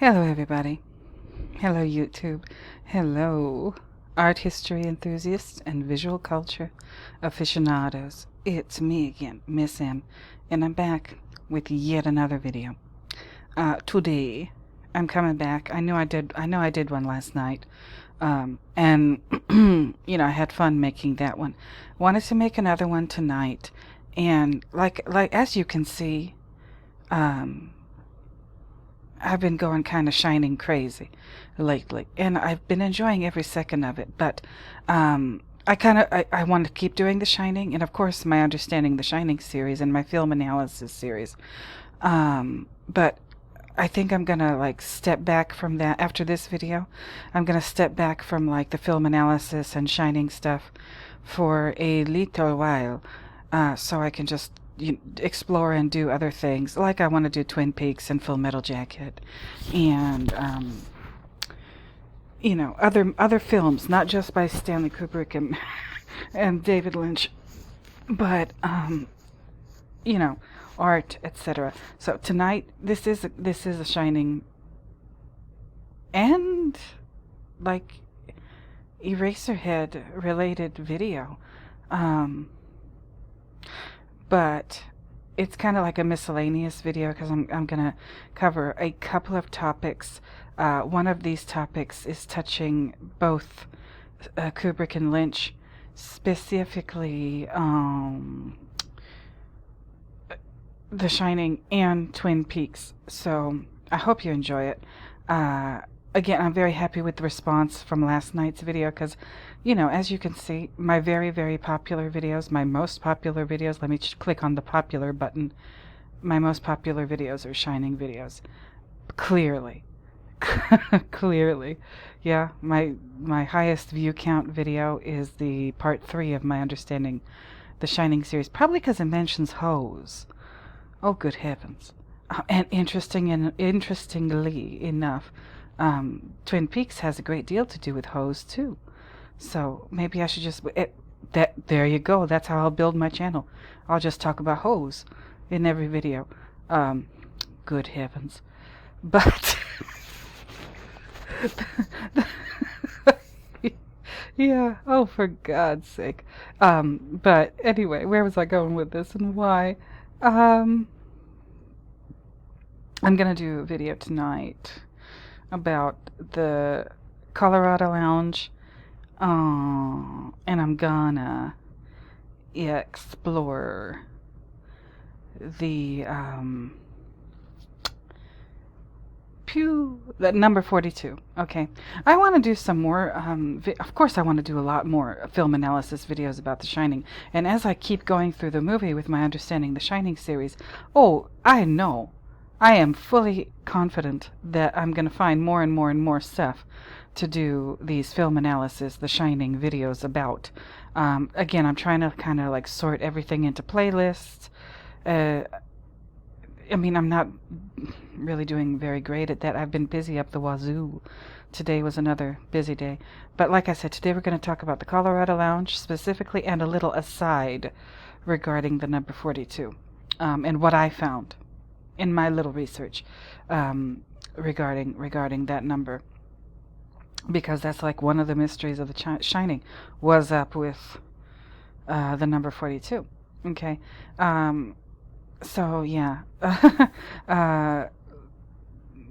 Hello, everybody. Hello, YouTube. Hello, art history enthusiasts and visual culture aficionados. It's me again, Miss M, and I'm back with yet another video. Today, I'm coming back. I know I did one last night, and I had fun making that one. Wanted to make another one tonight, and like as you can see, I've been going kind of shining crazy lately, and I've been enjoying every second of it. But I want to keep doing The Shining, and of course my Understanding the Shining series and my film analysis series. But I think I'm gonna step back from that after this video. I'm gonna step back from the film analysis and Shining stuff for a little while, so I can just explore and do other things. Like I want to do Twin Peaks and Full Metal Jacket, and other films, not just by Stanley Kubrick and and David Lynch, but art, etc. So tonight, this is a Shining and Eraserhead related video. But it's kind of like a miscellaneous video because I'm going to cover a couple of topics. One of these topics is touching both Kubrick and Lynch, specifically The Shining and Twin Peaks. So I hope you enjoy it. Again, I'm very happy with the response from last night's video because, as you can see, my very, very popular videos, my most popular videos, let me click on the popular button. My most popular videos are Shining videos. Clearly. Clearly. Yeah, my highest view count video is the part 3 of my Understanding the Shining series, probably because it mentions hoes. Oh, good heavens. And interestingly enough, Twin Peaks has a great deal to do with hoes too. So maybe I should just there you go. That's how I'll build my channel. I'll just talk about hoes in every video. Good heavens. But yeah, oh, for God's sake. But anyway, where was I going with this and why? I'm gonna do a video tonight about the Colorado Lounge, and I'm gonna explore the number 42. Okay, I want to do some more. Of course, I want to do a lot more film analysis videos about The Shining. And as I keep going through the movie with my Understanding the Shining series, I am fully confident that I'm going to find more and more and more stuff to do these film analysis, The Shining videos about. Again, I'm trying to kind of sort everything into playlists. I'm not really doing very great at that. I've been busy up the wazoo. Today was another busy day. But like I said, today we're going to talk about the Colorado Lounge specifically and a little aside regarding the number 42, and what I found in my little research regarding that number, because that's one of the mysteries of the Shining was up with the number 42. Okay, so yeah,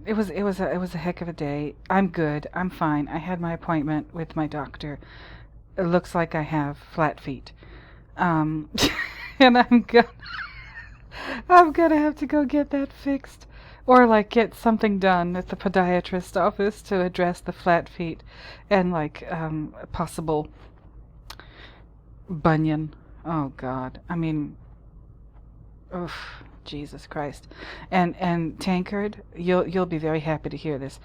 it was a heck of a day. I'm good. I'm fine. I had my appointment with my doctor. It looks like I have flat feet, and I'm gonna have to go get that fixed, or get something done at the podiatrist office to address the flat feet and possible bunion. Oh God, oof, Jesus Christ. And Tankard, you'll be very happy to hear this.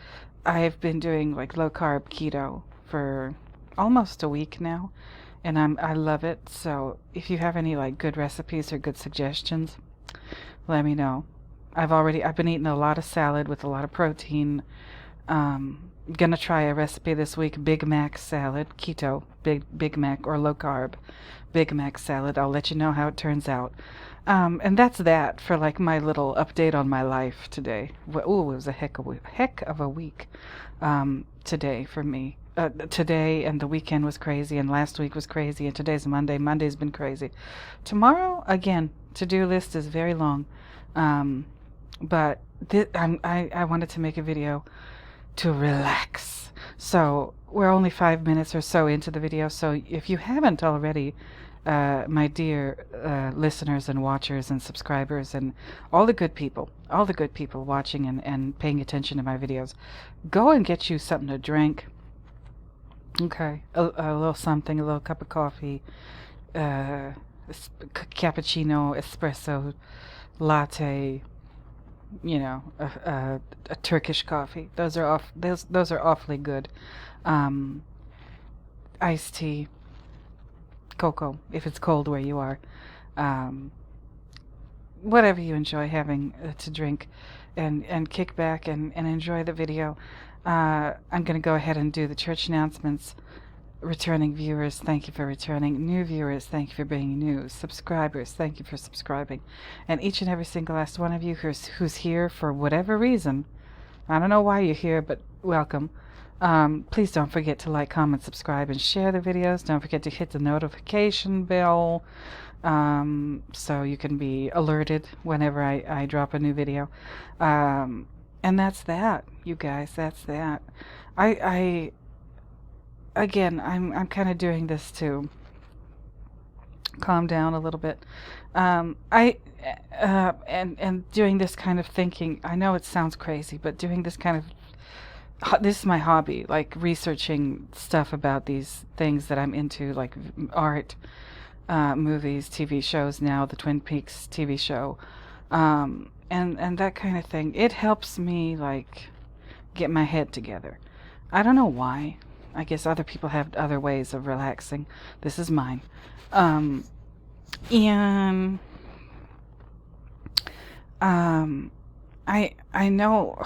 I've been doing low carb keto for almost a week now, and I love it. So if you have any good recipes or good suggestions, let me know. I've been eating a lot of salad with a lot of protein. Gonna try a recipe this week, Big Mac salad, keto, Big Mac or low carb Big Mac salad. I'll let you know how it turns out. And that's that for like my little update on my life today. Oh, it was a heck of a week today for me. Today and the weekend was crazy, and last week was crazy, and today's Monday. Monday's been crazy. Tomorrow, again, to-do list is very long. But I wanted to make a video to relax. So we're only 5 minutes or so into the video. So if you haven't already, my dear listeners and watchers and subscribers and all the good people watching and paying attention to my videos, go and get you something to drink. Okay, a little something, a little cup of coffee, cappuccino, espresso, latte, you know, a Turkish coffee. Those are awfully good. Iced tea, cocoa if it's cold where you are. Whatever you enjoy having to drink, and kick back and enjoy the video. I'm going to go ahead and do the church announcements. Returning viewers, thank you for returning. New viewers, thank you for being new. Subscribers, thank you for subscribing. And each and every single last one of you who's here for whatever reason, I don't know why you're here, but welcome. Please don't forget to like, comment, subscribe, and share the videos. Don't forget to hit the notification bell so you can be alerted whenever I drop a new video. And that's that, you guys. That's that. Again, I'm kind of doing this to calm down a little bit. And doing this kind of thinking. I know it sounds crazy, but doing this kind of, this is my hobby, like researching stuff about these things that I'm into, like art, movies, TV shows. Now the Twin Peaks TV show, and that kind of thing. It helps me like get my head together. I don't know why. I guess other people have other ways of relaxing. This is mine. And I know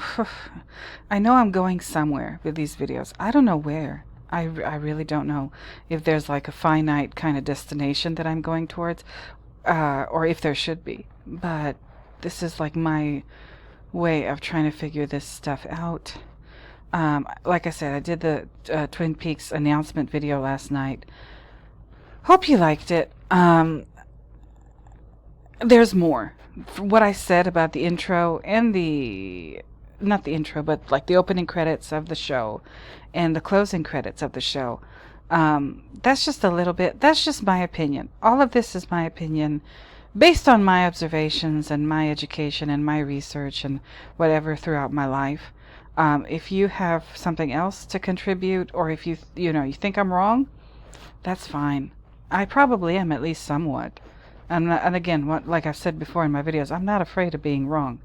I'm going somewhere with these videos. I don't know where. I really don't know if there's like a finite kind of destination that I'm going towards, or if there should be. But this is like my way of trying to figure this stuff out. Like I said, I did the Twin Peaks announcement video last night. Hope you liked it. There's more. What I said about the intro and not the intro, but like the opening credits of the show and the closing credits of the show. That's just a little bit. That's just my opinion. All of this is my opinion based on my observations and my education and my research and whatever throughout my life. If you have something else to contribute, or if you think I'm wrong, that's fine. I probably am, at least somewhat. And again, like I've said before in my videos, I'm not afraid of being wrong.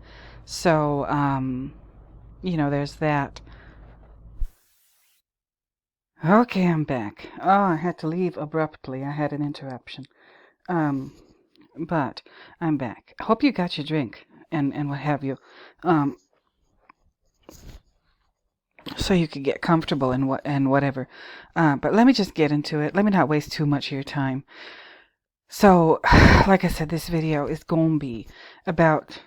So, there's that. Okay, I'm back. Oh, I had to leave abruptly. I had an interruption. But I'm back. I hope you got your drink and what have you. So you could get comfortable and whatever. But let me just get into it. Let me not waste too much of your time. So, like I said, this video is going to be about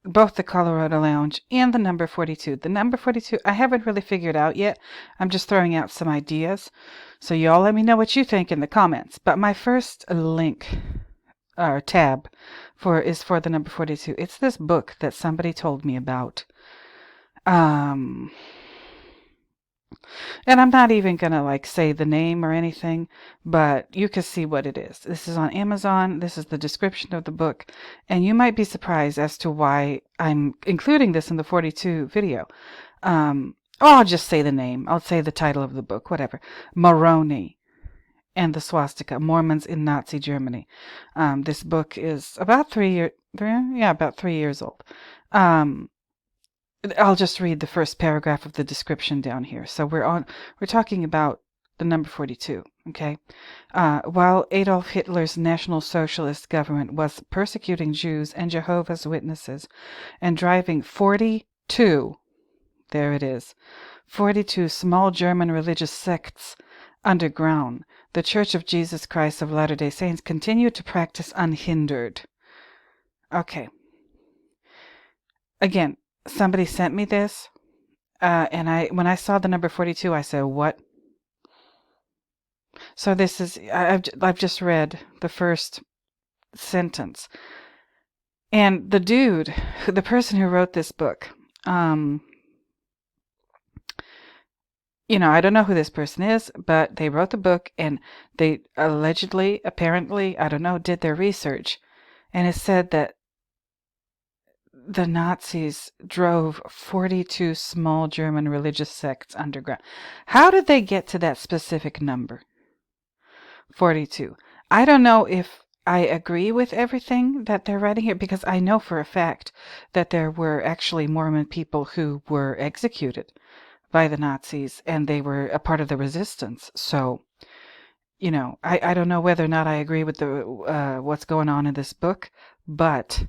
both the Colorado Lounge and the number 42. The number 42, I haven't really figured out yet. I'm just throwing out some ideas. So y'all let me know what you think in the comments. But my first link or tab is for the number 42. It's this book that somebody told me about. And I'm not even going to like say the name or anything, but you can see what it is. This is on Amazon. This is the description of the book. And you might be surprised as to why I'm including this in the 42 video. I'll just say the name. I'll say the title of the book, whatever. Moroni and the Swastika, Mormons in Nazi Germany. This book is about 3 years old. I'll just read the first paragraph of the description down here. So we're talking about the number 42, okay? While Adolf Hitler's National Socialist government was persecuting Jews and Jehovah's Witnesses and driving 42, there it is, 42 small German religious sects underground, the Church of Jesus Christ of Latter-day Saints continued to practice unhindered. Okay. Again, somebody sent me this, and when I saw the number 42, I said, "What?" So this is I've just read the first sentence, and the person who wrote this book, I don't know who this person is, but they wrote the book, and they apparently, I don't know, did their research, and it said that the Nazis drove 42 small German religious sects underground. How did they get to that specific number? 42. I don't know if I agree with everything that they're writing here, because I know for a fact that there were actually Mormon people who were executed by the Nazis, and they were a part of the resistance. So, I don't know whether or not I agree with the what's going on in this book, but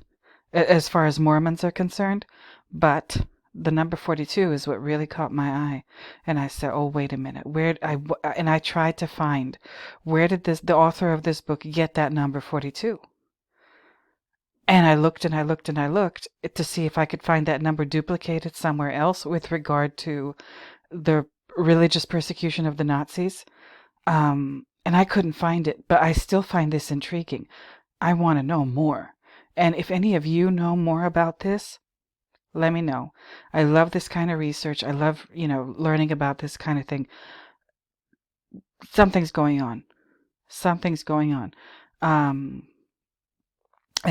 as far as Mormons are concerned, but the number 42 is what really caught my eye. And I said, "Oh, wait a minute. And I tried to find, where did the author of this book get that number 42? And I looked and I looked and I looked to see if I could find that number duplicated somewhere else with regard to the religious persecution of the Nazis. And I couldn't find it, but I still find this intriguing. I want to know more. And if any of you know more about this, let me know. I love this kind of research. I love, learning about this kind of thing. Something's going on. Something's going on. And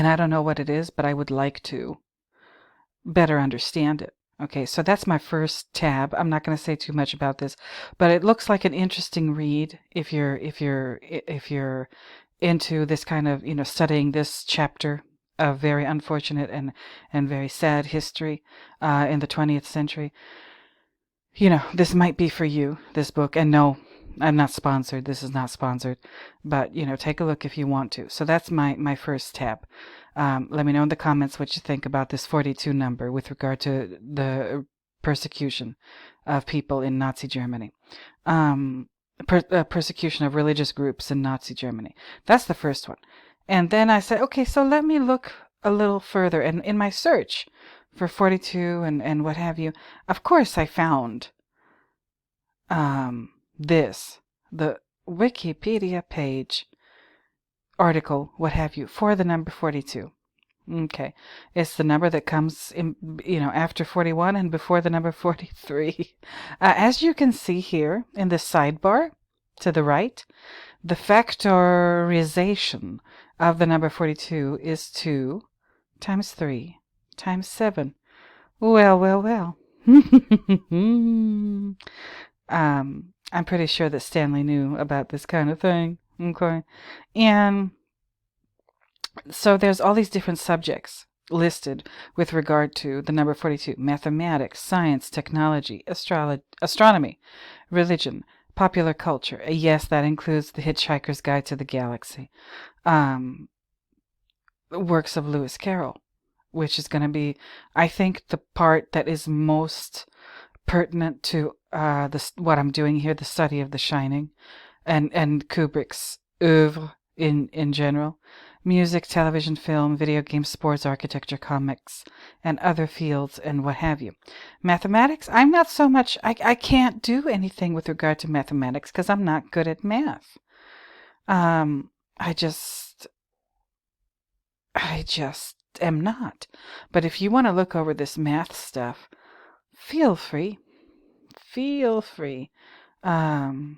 I don't know what it is, but I would like to better understand it. Okay, so that's my first tab. I'm not going to say too much about this, but it looks like an interesting read if you're into this kind of, studying this chapter of very unfortunate and very sad history in the 20th century. This might be for you, this book. And no, I'm not sponsored. This is not sponsored. But, take a look if you want to. So that's my first tab. Let me know in the comments what you think about this 42 number with regard to the persecution of people in Nazi Germany. Persecution of religious groups in Nazi Germany. That's the first one. And then I said, okay, so let me look a little further. And in my search for 42 and what have you, of course I found the Wikipedia page, article, what have you, for the number 42. Okay. It's the number that comes in, after 41 and before the number 43. As you can see here in the sidebar to the right, the factorization of the number 42 is 2 times 3 times 7. Well. I'm pretty sure that Stanley knew about this kind of thing. Okay. And so there's all these different subjects listed with regard to the number 42. Mathematics, science, technology, astronomy, religion, popular culture. Yes, that includes The Hitchhiker's Guide to the Galaxy. Works of Lewis Carroll, which is going to be, I think, the part that is most pertinent to what I'm doing here, the study of The Shining and Kubrick's oeuvre in general. Music, television, film, video games, sports, architecture, comics, and other fields, and what have you. Mathematics, I'm not so much, I can't do anything with regard to mathematics because I'm not good at math. I just am not. But if you want to look over this math stuff, feel free. I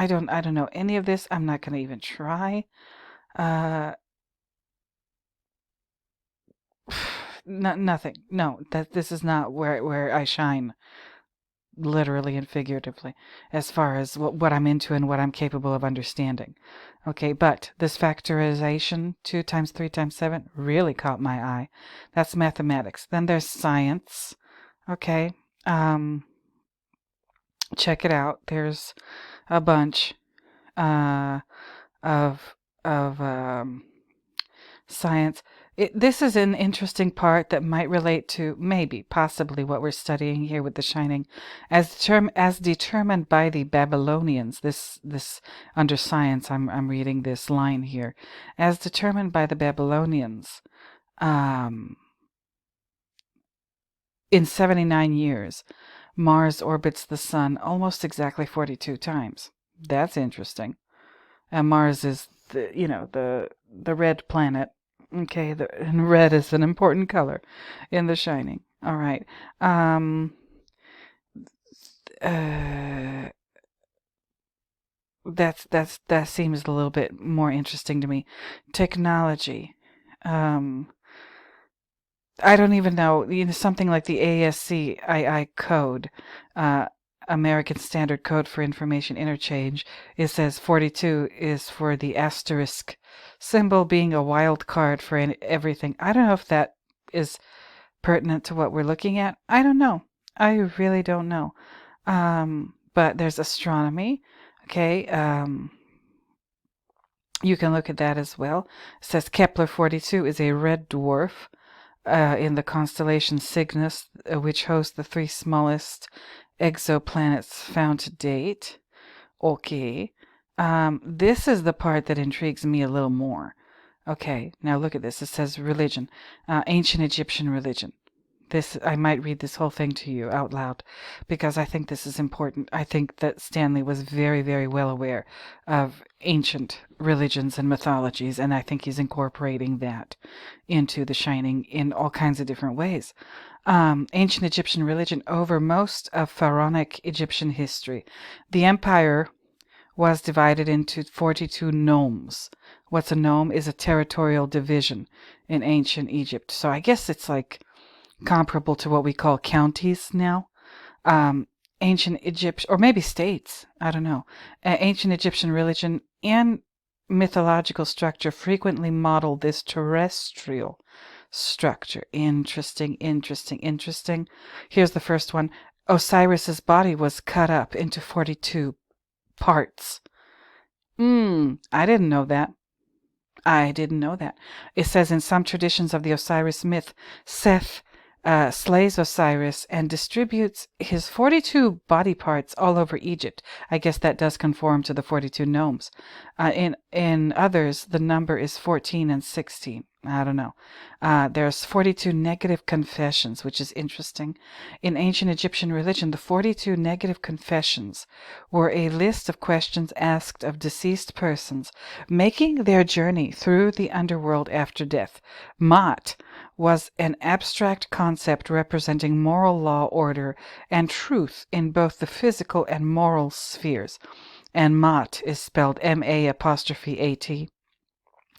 don't know any of this. I'm not going to even try. Nothing. No, this is not where I shine, literally and figuratively, as far as what I'm into and what I'm capable of understanding. Okay, but this factorization, 2 times 3 times 7, really caught my eye. That's mathematics. Then there's science. Okay, check it out. There's a bunch of science. This is an interesting part that might relate to possibly what we're studying here with The Shining, as determined by the Babylonians. This under science, I'm reading this line here, as determined by the Babylonians. Um, in 79 years, Mars orbits the Sun almost exactly 42 times. That's interesting. And Mars is the red planet. Okay, and red is an important color in The Shining. All right. Um, uh, that seems a little bit more interesting to me. Technology. Um, I don't even know. Something like the ASCII code, uh, American Standard Code for Information Interchange. It says 42 is for the asterisk symbol, being a wild card for everything. I don't know if that is pertinent to what we're looking at. I don't know. I really don't know. But there's astronomy. Okay. You can look at that as well. It says Kepler 42 is a red dwarf in the constellation Cygnus, which hosts the three smallest exoplanets found to date. Okay. This is the part that intrigues me a little more. Okay, now look at this. It says religion, ancient Egyptian religion. I might read this whole thing to you out loud because I think this is important. I think that Stanley was very, very well aware of ancient religions and mythologies, and I think he's incorporating that into The Shining in all kinds of different ways. Ancient Egyptian religion over most of pharaonic Egyptian history. The empire was divided into 42 nomes. What's a nome is a territorial division in ancient Egypt. So I guess it's like comparable to what we call counties now. Ancient Egypt, or maybe states, I don't know. Ancient Egyptian religion and mythological structure frequently model this terrestrial structure. Interesting, interesting, interesting. Here's the first one. Osiris's body was cut up into 42 parts. I didn't know that. I didn't know that. It says in some traditions of the Osiris myth, Seth slays Osiris and distributes his 42 body parts all over Egypt. I guess that does conform to the 42 nomes. In others, the number is 14 and 16. I don't know. There's 42 negative confessions, which is interesting. In ancient Egyptian religion, the 42 negative confessions were a list of questions asked of deceased persons making their journey through the underworld after death. Ma'at was an abstract concept representing moral law, order, and truth in both the physical and moral spheres. And Ma'at is spelled M-A''A'-T.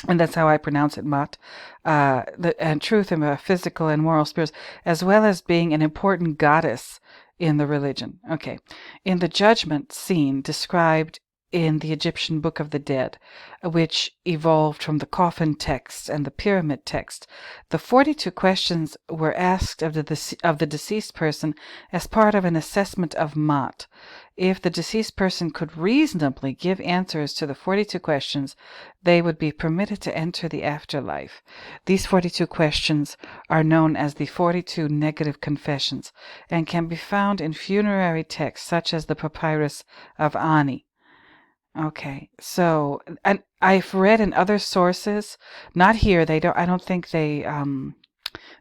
And that's how I pronounce it, Ma'at. And truth in the physical and moral spheres, as well as being an important goddess in the religion. Okay. In the judgment scene described in the Egyptian Book of the Dead, which evolved from the coffin text and the pyramid text, the 42 questions were asked of the deceased person as part of an assessment of Ma'at. If the deceased person could reasonably give answers to the 42 questions, they would be permitted to enter the afterlife. These 42 questions are known as the 42 negative confessions and can be found in funerary texts such as the Papyrus of Ani. Okay, so and I've read in other sources, not here. I don't think they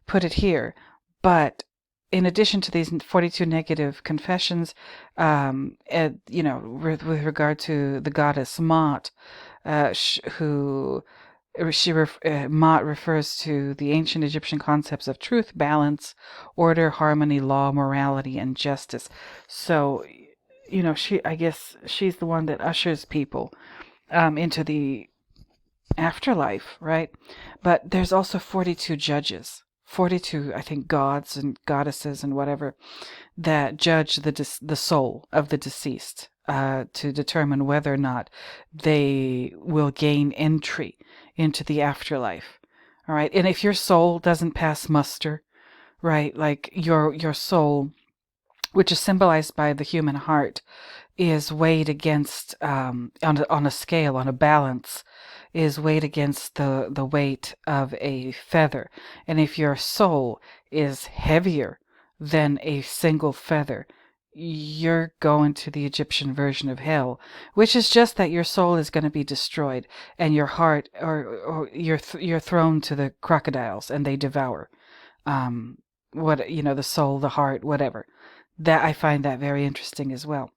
put it here, but in addition to these 42 negative confessions, with regard to the goddess Ma'at, Ma'at refers to the ancient Egyptian concepts of truth, balance, order, harmony, law, morality, and justice. So, I guess she's the one that ushers people into the afterlife, right? But there's also 42 judges, 42, I think, gods and goddesses and whatever that judge the soul of the deceased to determine whether or not they will gain entry into the afterlife. All right, and if your soul doesn't pass muster, right, like your soul, which is symbolized by the human heart, is weighed against on a scale, on a balance, is weighed against the weight of a feather. And if your soul is heavier than a single feather, you're going to the Egyptian version of hell, which is just that your soul is going to be destroyed and your heart, or you're thrown to the crocodiles and they devour. The soul, the heart, whatever. That I find that very interesting as well.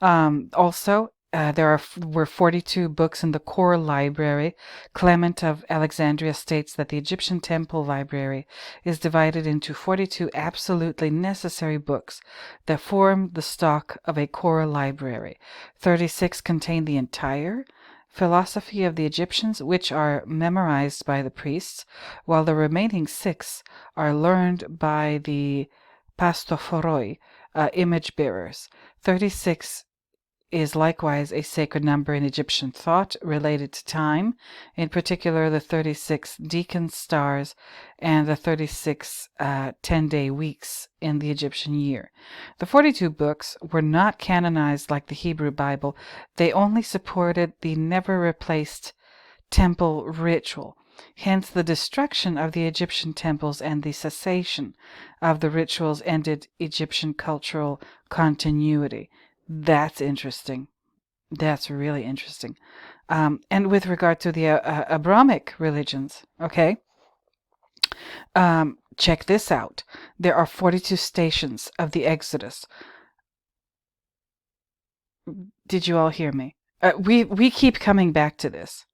Also, were 42 books in the core library. Clement of Alexandria states that the Egyptian temple library is divided into 42 absolutely necessary books that form the stock of a core library. 36 contain the entire philosophy of the Egyptians, which are memorized by the priests, while the remaining 6 are learned by the pastophoroi, image bearers. 36 is likewise a sacred number in Egyptian thought related to time, in particular the 36 deacon stars and the 36 10-day weeks in the Egyptian year. The 42 books were not canonized like the Hebrew Bible. They only supported the never-replaced temple ritual. Hence, the destruction of the Egyptian temples and the cessation of the rituals ended Egyptian cultural continuity. That's interesting. That's really interesting. And with regard to the Abrahamic religions, okay, check this out. There are 42 stations of the Exodus. Did you all hear me? We keep coming back to this.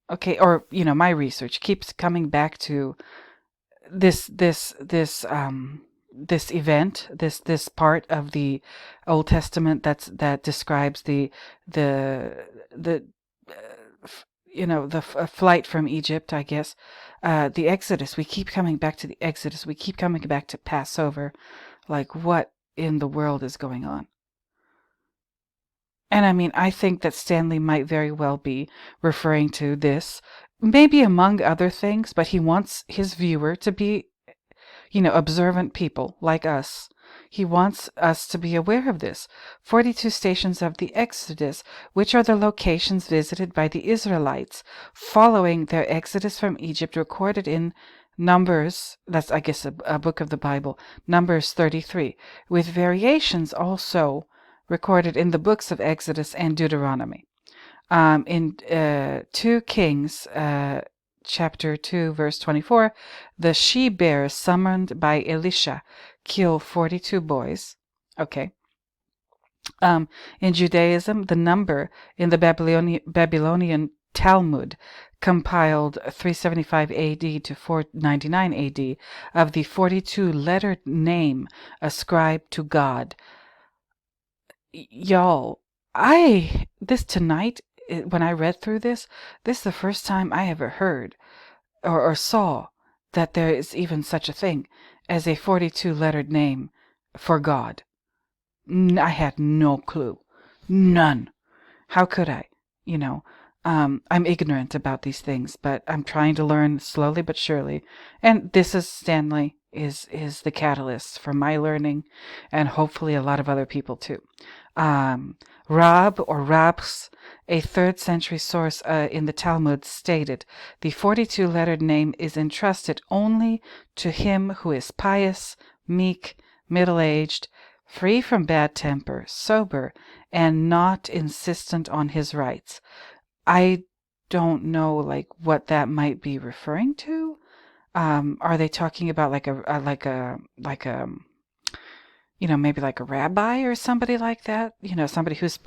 Okay, or my research keeps coming back to this event, this part of the Old Testament that describes the flight from Egypt, I guess, the Exodus. We keep coming back to the Exodus. We keep coming back to Passover. Like, what in the world is going on? And I mean, I think that Stanley might very well be referring to this, maybe among other things, but he wants his viewer to be, observant people like us. He wants us to be aware of this. 42 stations of the Exodus, which are the locations visited by the Israelites following their exodus from Egypt, recorded in Numbers, that's, I guess, a book of the Bible, Numbers 33, with variations also recorded in the books of Exodus and Deuteronomy. In 2 Kings, chapter 2, verse 24, the she-bear summoned by Elisha kill 42 boys. Okay. In Judaism, the number in the Babylonian Talmud, compiled 375 AD to 499 AD, of the 42-lettered name ascribed to God. Y'all, this tonight, when I read through this is the first time I ever heard or saw that there is even such a thing as a 42-lettered name for God. I had no clue. None. How could I? I'm ignorant about these things, but I'm trying to learn slowly but surely. And this is Stanley is the catalyst for my learning, and hopefully a lot of other people too. Rab or Rabs, a 3rd century source in the Talmud, stated, the 42-lettered name is entrusted only to him who is pious, meek, middle-aged, free from bad temper, sober, and not insistent on his rights. I don't know, what that might be referring to. Are they talking about maybe like a rabbi or somebody like that? Somebody who's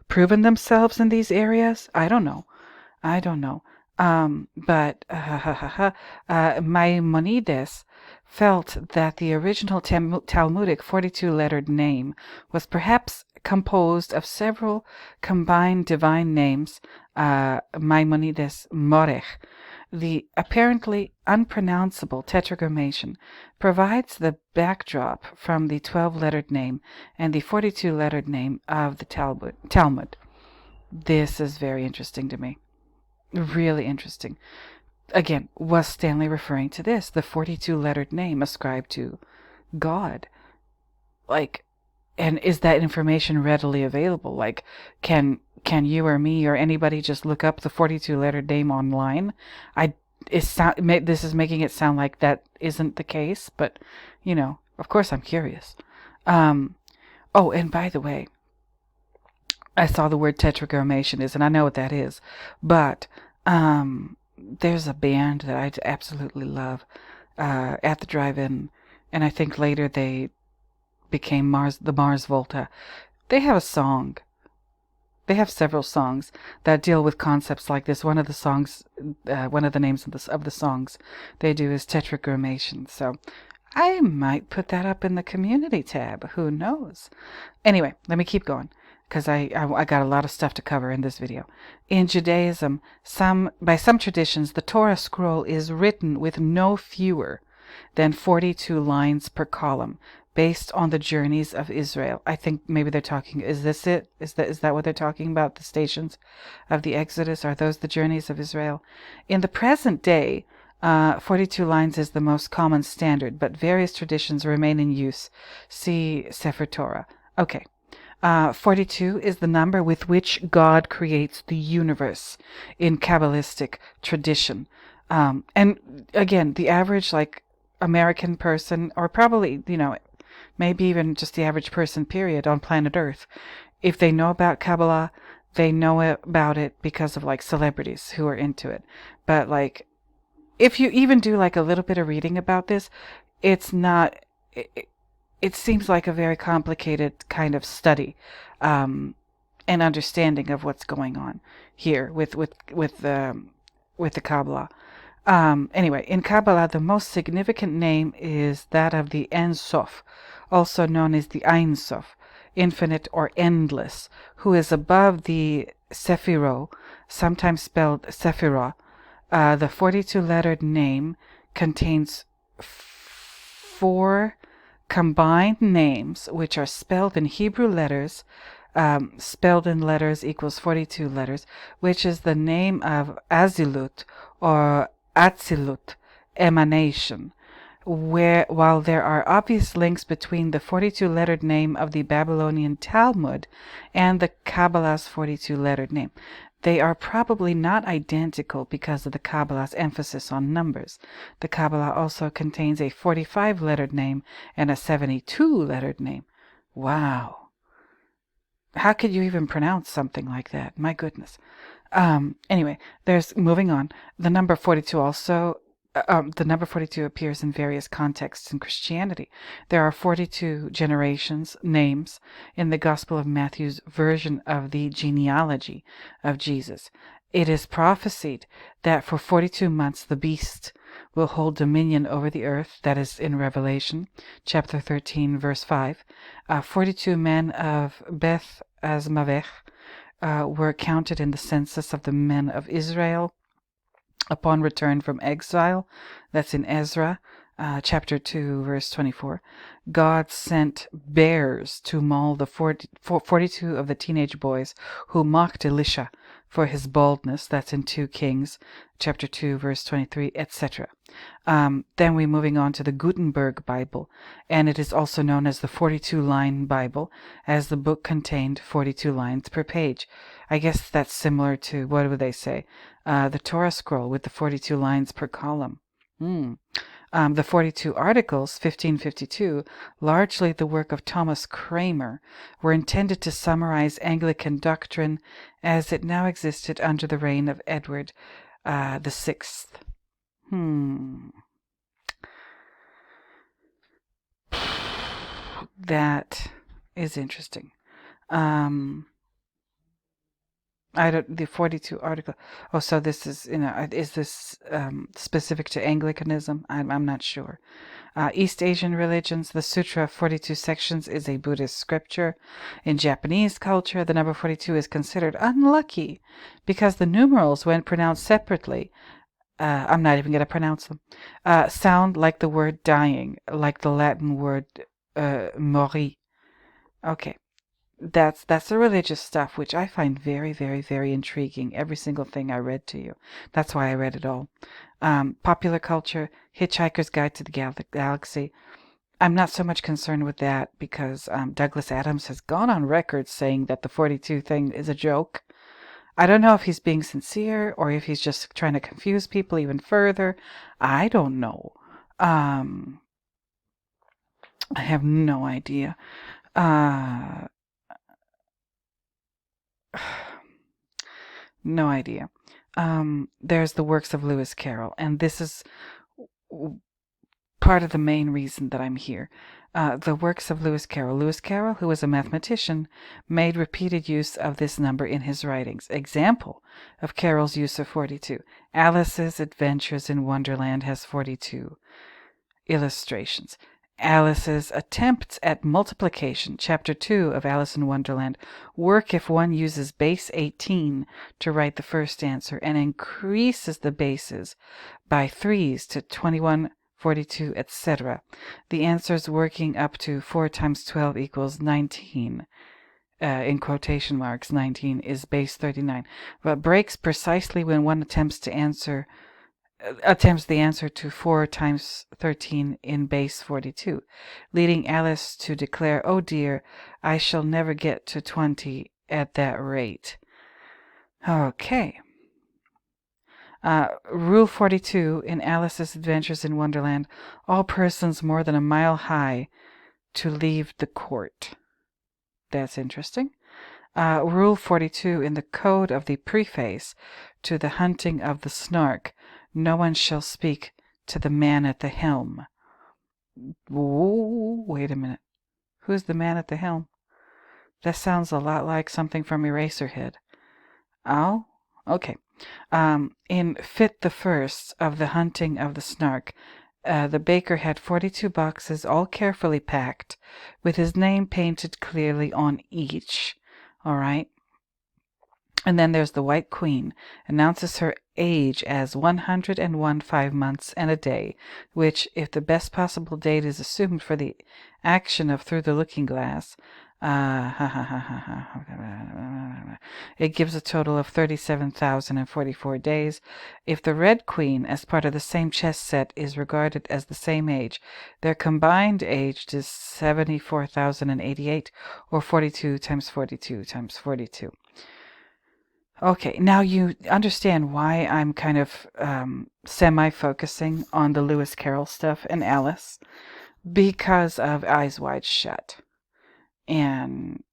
proven themselves in these areas? I don't know. But Maimonides felt that the original Talmudic 42-lettered name was perhaps composed of several combined divine names, Maimonides Morech. The apparently unpronounceable tetragrammation provides the backdrop from the 12-lettered name and the 42-lettered name of the Talmud. This is very interesting to me. Really interesting. Again, was Stanley referring to this, the 42-lettered name ascribed to God? And is that information readily available? Can you or me or anybody just look up the 42-lettered name online? This is making it sound like that isn't the case, but Of course, I'm curious. Oh, and by the way, I saw the word tetragrammaton is, and I know what that is, but there's a band that I absolutely love at the drive-in, and I think later they became the Mars Volta. They have a song. They have several songs that deal with concepts like this. One of the songs, one of the names of the songs they do is tetragrammaton. So I might put that up in the community tab. Who knows? Anyway, let me keep going, because I got a lot of stuff to cover in this video. In Judaism, by some traditions, the Torah scroll is written with no fewer than 42 lines per column, based on the journeys of Israel. I think maybe they're talking, is this it? Is that what they're talking about? The stations of the Exodus? Are those the journeys of Israel? In the present day, 42 lines is the most common standard, but various traditions remain in use. See Sefer Torah. Okay. 42 is the number with which God creates the universe in Kabbalistic tradition. And again, the average, American person, or probably, maybe even just the average person, period, on planet Earth, if they know about Kabbalah, they know about it because of, celebrities who are into it. But, if you even do, a little bit of reading about this, it's not... It seems like a very complicated kind of study and understanding of what's going on here with the Kabbalah. Anyway, in Kabbalah, the most significant name is that of the Ein Sof, also known as the Ein Sof, infinite or endless, who is above the Sephiro, sometimes spelled Sephirah. The 42-lettered name contains 4 combined names, which are spelled in Hebrew letters. Spelled in letters equals 42 letters, which is the name of Azilut or Atzilut, emanation. While there are obvious links between the 42-lettered name of the Babylonian Talmud and the Kabbalah's 42-lettered name, they are probably not identical because of the Kabbalah's emphasis on numbers. The Kabbalah also contains a 45-lettered name and a 72-lettered name. Wow. How could you even pronounce something like that? My goodness. Anyway, moving on. The number 42 also... the number 42 appears in various contexts in Christianity. There are 42 names in the Gospel of Matthew's version of the genealogy of Jesus. It is prophesied that for 42 months the beast will hold dominion over the earth. That is in Revelation chapter 13, verse 5. 42 men of Beth Azmavech were counted in the census of the men of Israel upon return from exile. That's in Ezra chapter 2, verse 24. God sent bears to maul the 42 of the teenage boys who mocked Elisha for his baldness. That's in 2 Kings chapter 2, verse 23, etc. Then we're moving on to the Gutenberg Bible, and it is also known as the 42-line Bible, as the book contained 42 lines per page. I guess that's similar to, what would they say, the Torah scroll with the 42 lines per column. The 42 Articles, 1552, largely the work of Thomas Cramer, were intended to summarize Anglican doctrine as it now existed under the reign of Edward the Sixth. That is interesting. The 42 article. Oh, so this is, is this specific to Anglicanism? I'm not sure. East Asian religions, the Sutra of 42 sections is a Buddhist scripture. In Japanese culture, the number 42 is considered unlucky because the numerals, when pronounced separately, I'm not even going to pronounce them, sound like the word dying, like the Latin word mori. Okay. That's the religious stuff, which I find very, very, very intriguing. Every single thing I read to you. That's why I read it all. Popular culture, Hitchhiker's Guide to the Galaxy. I'm not so much concerned with that because Douglas Adams has gone on record saying that the 42 thing is a joke. I don't know if he's being sincere or if he's just trying to confuse people even further. I don't know. I have no idea. Uh, no idea. There's the works of Lewis Carroll, and this is part of the main reason that I'm here. The works of Lewis Carroll. Lewis Carroll, who was a mathematician, made repeated use of this number in his writings. Example of Carroll's use of 42. Alice's Adventures in Wonderland has 42 illustrations. Alice's Attempts at Multiplication, Chapter 2 of Alice in Wonderland, work if one uses base 18 to write the first answer and increases the bases by 3s to 21, 42, etc. The answers working up to 4 times 12 equals 19. In quotation marks, 19 is base 39, but breaks precisely when one attempts the answer to 4 times 13 in base 42, leading Alice to declare, "Oh dear, I shall never get to 20 at that rate." Okay. Rule 42 in Alice's Adventures in Wonderland: all persons more than a mile high to leave the court. That's interesting. Rule 42 in the Code of the Preface to The Hunting of the Snark: no one shall speak to the man at the helm. Whoa, wait a minute. Who's the man at the helm? That sounds a lot like something from Eraserhead. Oh, okay. In Fit the First of The Hunting of the Snark, the baker had 42 boxes, all carefully packed, with his name painted clearly on each. All right. And then there's the White Queen, announces her age as 101 5 months and a day, which, if the best possible date is assumed for the action of Through the Looking Glass, it gives a total of 37,044 days. If the Red Queen, as part of the same chess set, is regarded as the same age, their combined age is 74,088, or 42 times 42 times 42. Okay, now you understand why I'm kind of semi-focusing on the Lewis Carroll stuff and Alice, because of Eyes Wide Shut. And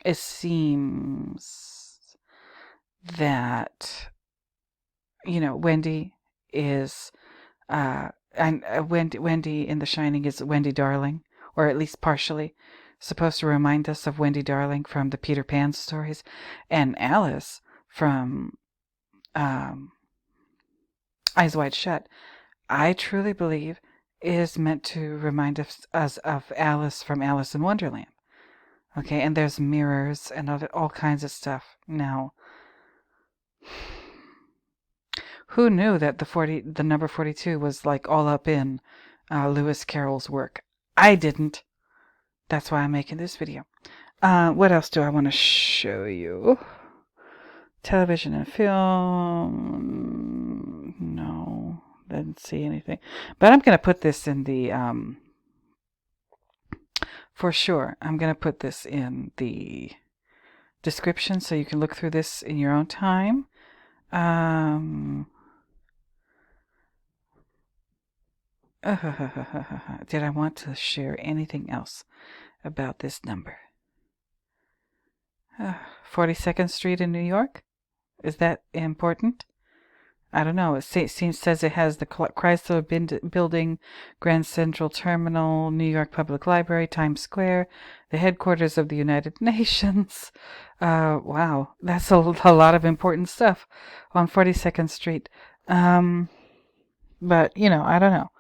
it seems that, Wendy is, Wendy in The Shining is Wendy Darling, or at least partially supposed to remind us of Wendy Darling from the Peter Pan stories, and Alice from Eyes Wide Shut, I truly believe, is meant to remind us of Alice from Alice in Wonderland. Okay, and there's mirrors and all kinds of stuff. Now, who knew that the number 42 was like all up in Lewis Carroll's work? I didn't. That's why I'm making this video. What else do I want to show you? Television and film. No, didn't see anything. But I'm going to put this in the, for sure, I'm going to put this in the description so you can look through this in your own time. Did I want to share anything else about this number? 42nd Street in New York? Is that important? I don't know. It says it has the Chrysler Building, Grand Central Terminal, New York Public Library, Times Square, the headquarters of the United Nations. Wow, that's a lot of important stuff on 42nd Street. But, I don't know.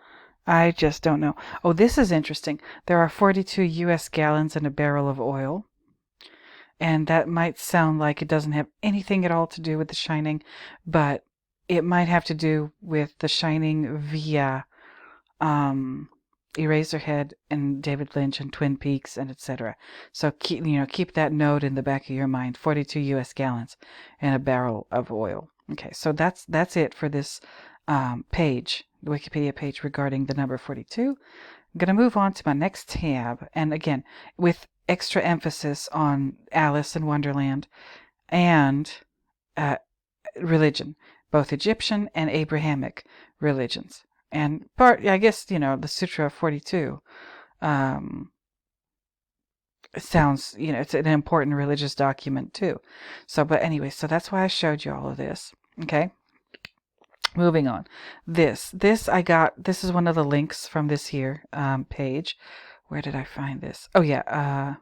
I just don't know. Oh, this is interesting. There are 42 U.S. gallons in a barrel of oil. And that might sound like it doesn't have anything at all to do with The Shining, but it might have to do with The Shining via Eraserhead and David Lynch and Twin Peaks and etc. So keep that note in the back of your mind. 42 U.S. gallons in a barrel of oil. Okay, so that's it for this page, the Wikipedia page regarding the number 42. I'm going to move on to my next tab, and again, with extra emphasis on Alice in Wonderland and religion, both Egyptian and Abrahamic religions. And part, I guess, the Sutra of 42 sounds, it's an important religious document too. So, but anyway, so that's why I showed you all of this. Okay. Moving on. This I got, this is one of the links from this here page. Where did I find this? Oh yeah,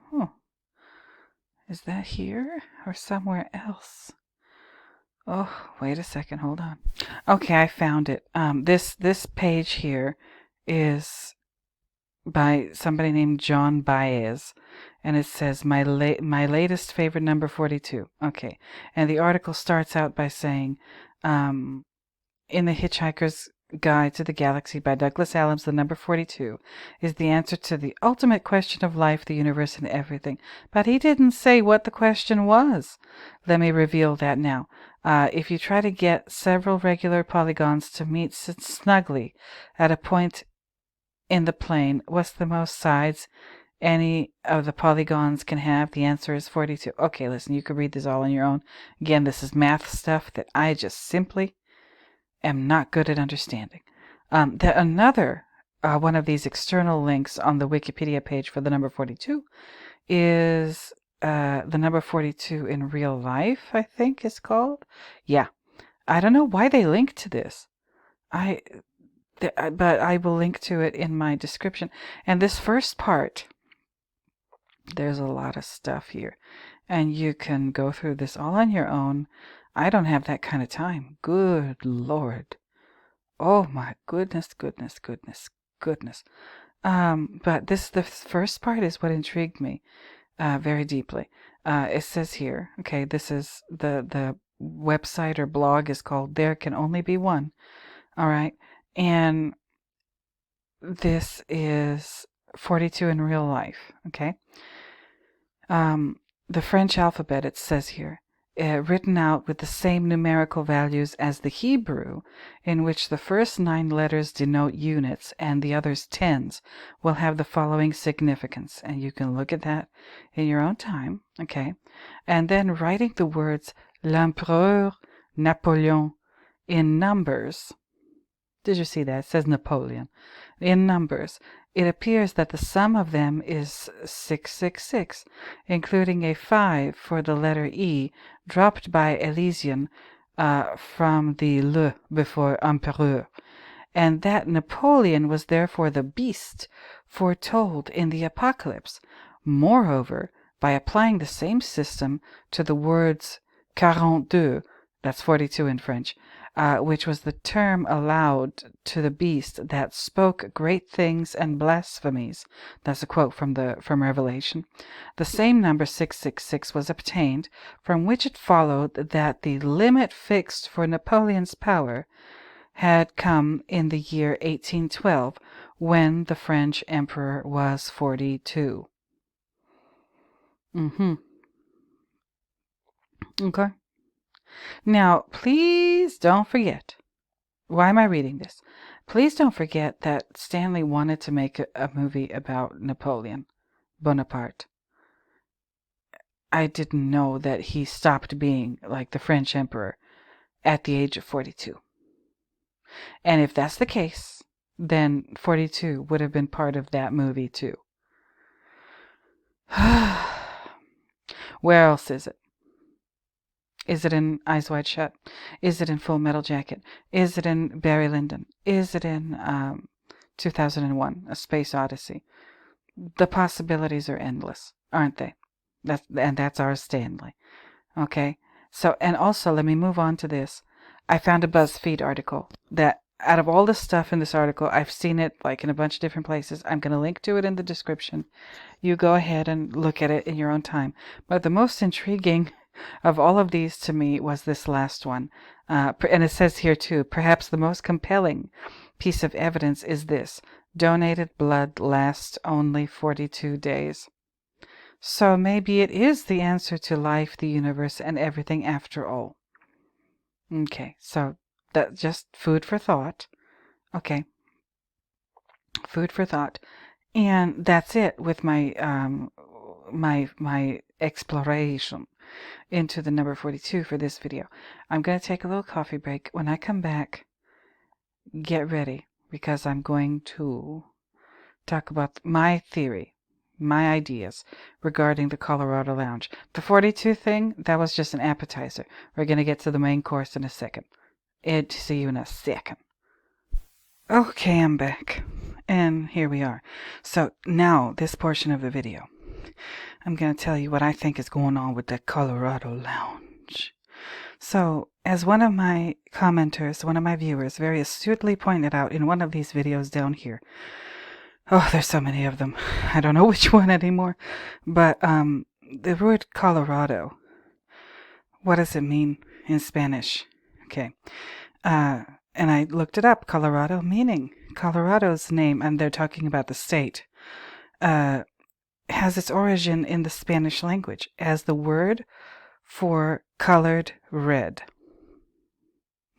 is that here or somewhere else? Oh, wait a second, hold on. Okay, I found it. This page here is by somebody named John Baez, and it says my latest favorite number 42. Okay, and the article starts out by saying, in The Hitchhiker's Guide to the Galaxy by Douglas Adams, the number 42 is the answer to the ultimate question of life, the universe, and everything. But he didn't say what the question was. Let me reveal that now. If you try to get several regular polygons to meet snugly at a point in the plane, what's the most sides any of the polygons can have? The answer is 42. Okay, listen, you can read this all on your own. Again, this is math stuff that I just simply am not good at understanding. Another one of these external links on the Wikipedia page for the number 42 is the number 42 in real life, I think is called. Yeah. I don't know why they link to this. But I will link to it in my description. And this first part, there's a lot of stuff here. And you can go through this all on your own. I don't have that kind of time. Good Lord. Oh my goodness. But the first part is what intrigued me very deeply. It says here, okay, this is the website or blog is called There Can Only Be One. All right. And this is 42 in real life. Okay. The French alphabet, it says here, written out with the same numerical values as the Hebrew, in which the first 9 letters denote units and the others tens, will have the following significance. And you can look at that in your own time, okay? And then writing the words l'Empereur Napoleon in numbers. Did you see that? It says Napoleon. In numbers, it appears that the sum of them is 666, including a 5 for the letter E, dropped by Elysian from the le before empereur, and that Napoleon was therefore the beast foretold in the Apocalypse. Moreover, by applying the same system to the words 42, that's 42 in French, which was the term allowed to the beast that spoke great things and blasphemies. That's a quote from Revelation. The same number 666 was obtained, from which it followed that the limit fixed for Napoleon's power had come in the year 1812, when the French emperor was 42. Okay. Now, please don't forget. Why am I reading this? Please don't forget that Stanley wanted to make a movie about Napoleon Bonaparte. I didn't know that he stopped being like the French emperor at the age of 42. And if that's the case, then 42 would have been part of that movie too. Where else is it? Is it in Eyes Wide Shut? Is it in Full Metal Jacket? Is it in Barry Lyndon? Is it in 2001, A Space Odyssey? The possibilities are endless, aren't they? That's our Stanley. Okay? So, and also, let me move on to this. I found a BuzzFeed article that, out of all the stuff in this article, I've seen it like in a bunch of different places. I'm going to link to it in the description. You go ahead and look at it in your own time. But the most intriguing of all of these to me was this last one. And it says here too, perhaps the most compelling piece of evidence is this: donated blood lasts only 42 days. So maybe it is the answer to life, the universe, and everything after all. Okay, so that's just food for thought. Okay. Food for thought. And that's it with my my exploration into the number 42 for this video. I'm going to take a little coffee break. When I come back, get ready, because I'm going to talk about my theory, my ideas regarding the Colorado Lounge. The 42 thing, that was just an appetizer. We're going to get to the main course in a second. See you in a second. Okay, I'm back. And here we are. So now, this portion of the video, I'm going to tell you what I think is going on with the Colorado Lounge. So, as one of my commenters, one of my viewers, very astutely pointed out in one of these videos down here, oh, there's so many of them. I don't know which one anymore. But the word Colorado, what does it mean in Spanish? Okay. And I looked it up. Colorado meaning. Colorado's name, and they're talking about the state, has its origin in the Spanish language as the word for colored red.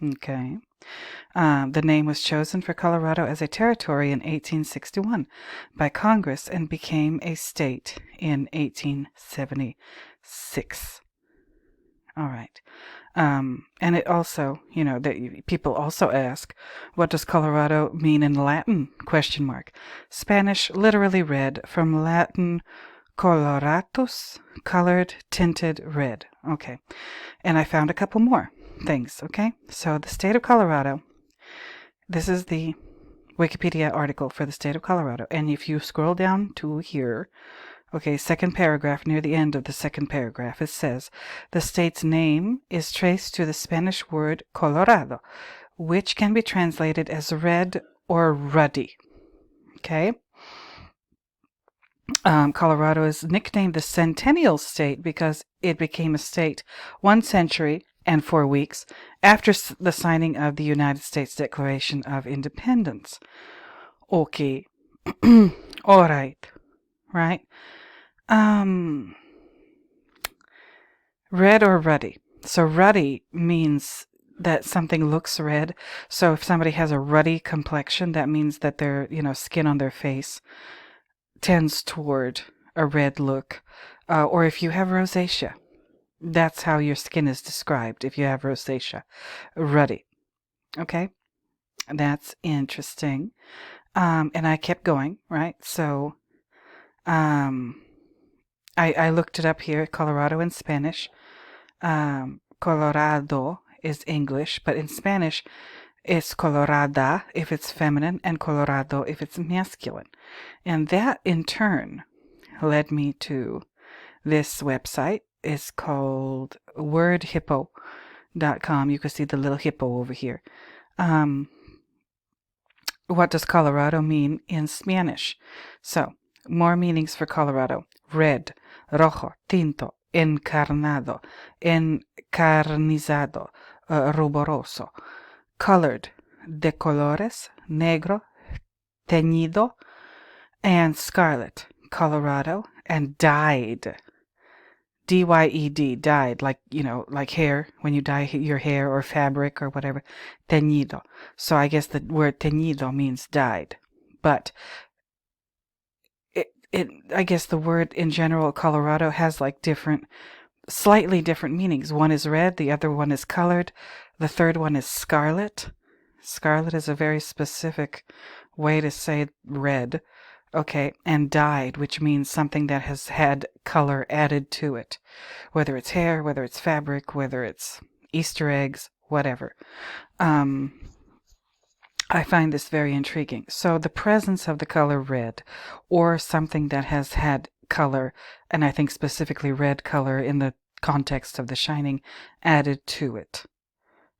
Okay. The name was chosen for Colorado as a territory in 1861 by Congress and became a state in 1876. All right. And it also, people also ask, what does Colorado mean in Latin? ? Spanish, literally red, from Latin coloratus, colored, tinted red. Okay. And I found a couple more things, okay? So the state of Colorado, this is the Wikipedia article for the state of Colorado. And if you scroll down to here, okay, second paragraph, near the end of the second paragraph, it says, the state's name is traced to the Spanish word colorado, which can be translated as red or ruddy. Okay? Colorado is nicknamed the Centennial State because it became a state 1 century and 4 weeks after the signing of the United States Declaration of Independence. Okay. All right. Right? Red or ruddy. So ruddy means that something looks red. So if somebody has a ruddy complexion, that means that their, skin on their face tends toward a red look. Or if you have rosacea, that's how your skin is described if you have rosacea. Ruddy. Okay? That's interesting. And I kept going, right? So, I looked it up here, Colorado in Spanish. Colorado is English, but in Spanish, it's colorada if it's feminine and colorado if it's masculine. And that, in turn, led me to this website. It's called wordhippo.com. You can see the little hippo over here. What does Colorado mean in Spanish? So, more meanings for Colorado. Red, rojo, tinto, encarnado, encarnizado, ruboroso. Colored, de colores, negro, teñido, and scarlet. Colorado. And dyed. D-Y-E-D, dyed, like hair, when you dye your hair or fabric or whatever. Teñido. So I guess the word teñido means dyed. But I guess the word in general, Colorado, has like slightly different meanings. One is red, the other one is colored, the third one is scarlet. Scarlet is a very specific way to say red. Okay, and dyed, which means something that has had color added to it. Whether it's hair, whether it's fabric, whether it's Easter eggs, whatever. I find this very intriguing. So the presence of the color red, or something that has had color, and I think specifically red color in the context of The Shining, added to it.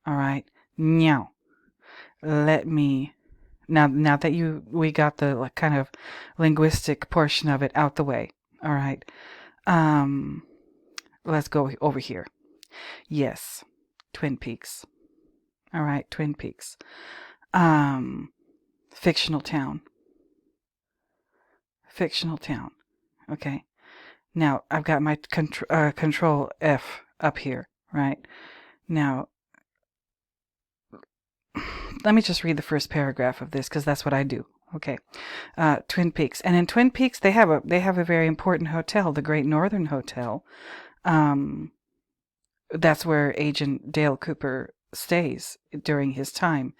All right? Now, let me... Now that we got the kind of linguistic portion of it out the way. All right. Let's go over here. Yes. Twin Peaks. All right, Twin Peaks. Fictional town. Fictional town. Okay. Now, I've got my control F up here, right? Now, let me just read the first paragraph of this because that's what I do. Okay. Twin Peaks. And in Twin Peaks, they have a very important hotel, the Great Northern Hotel. That's where Agent Dale Cooper stays during his time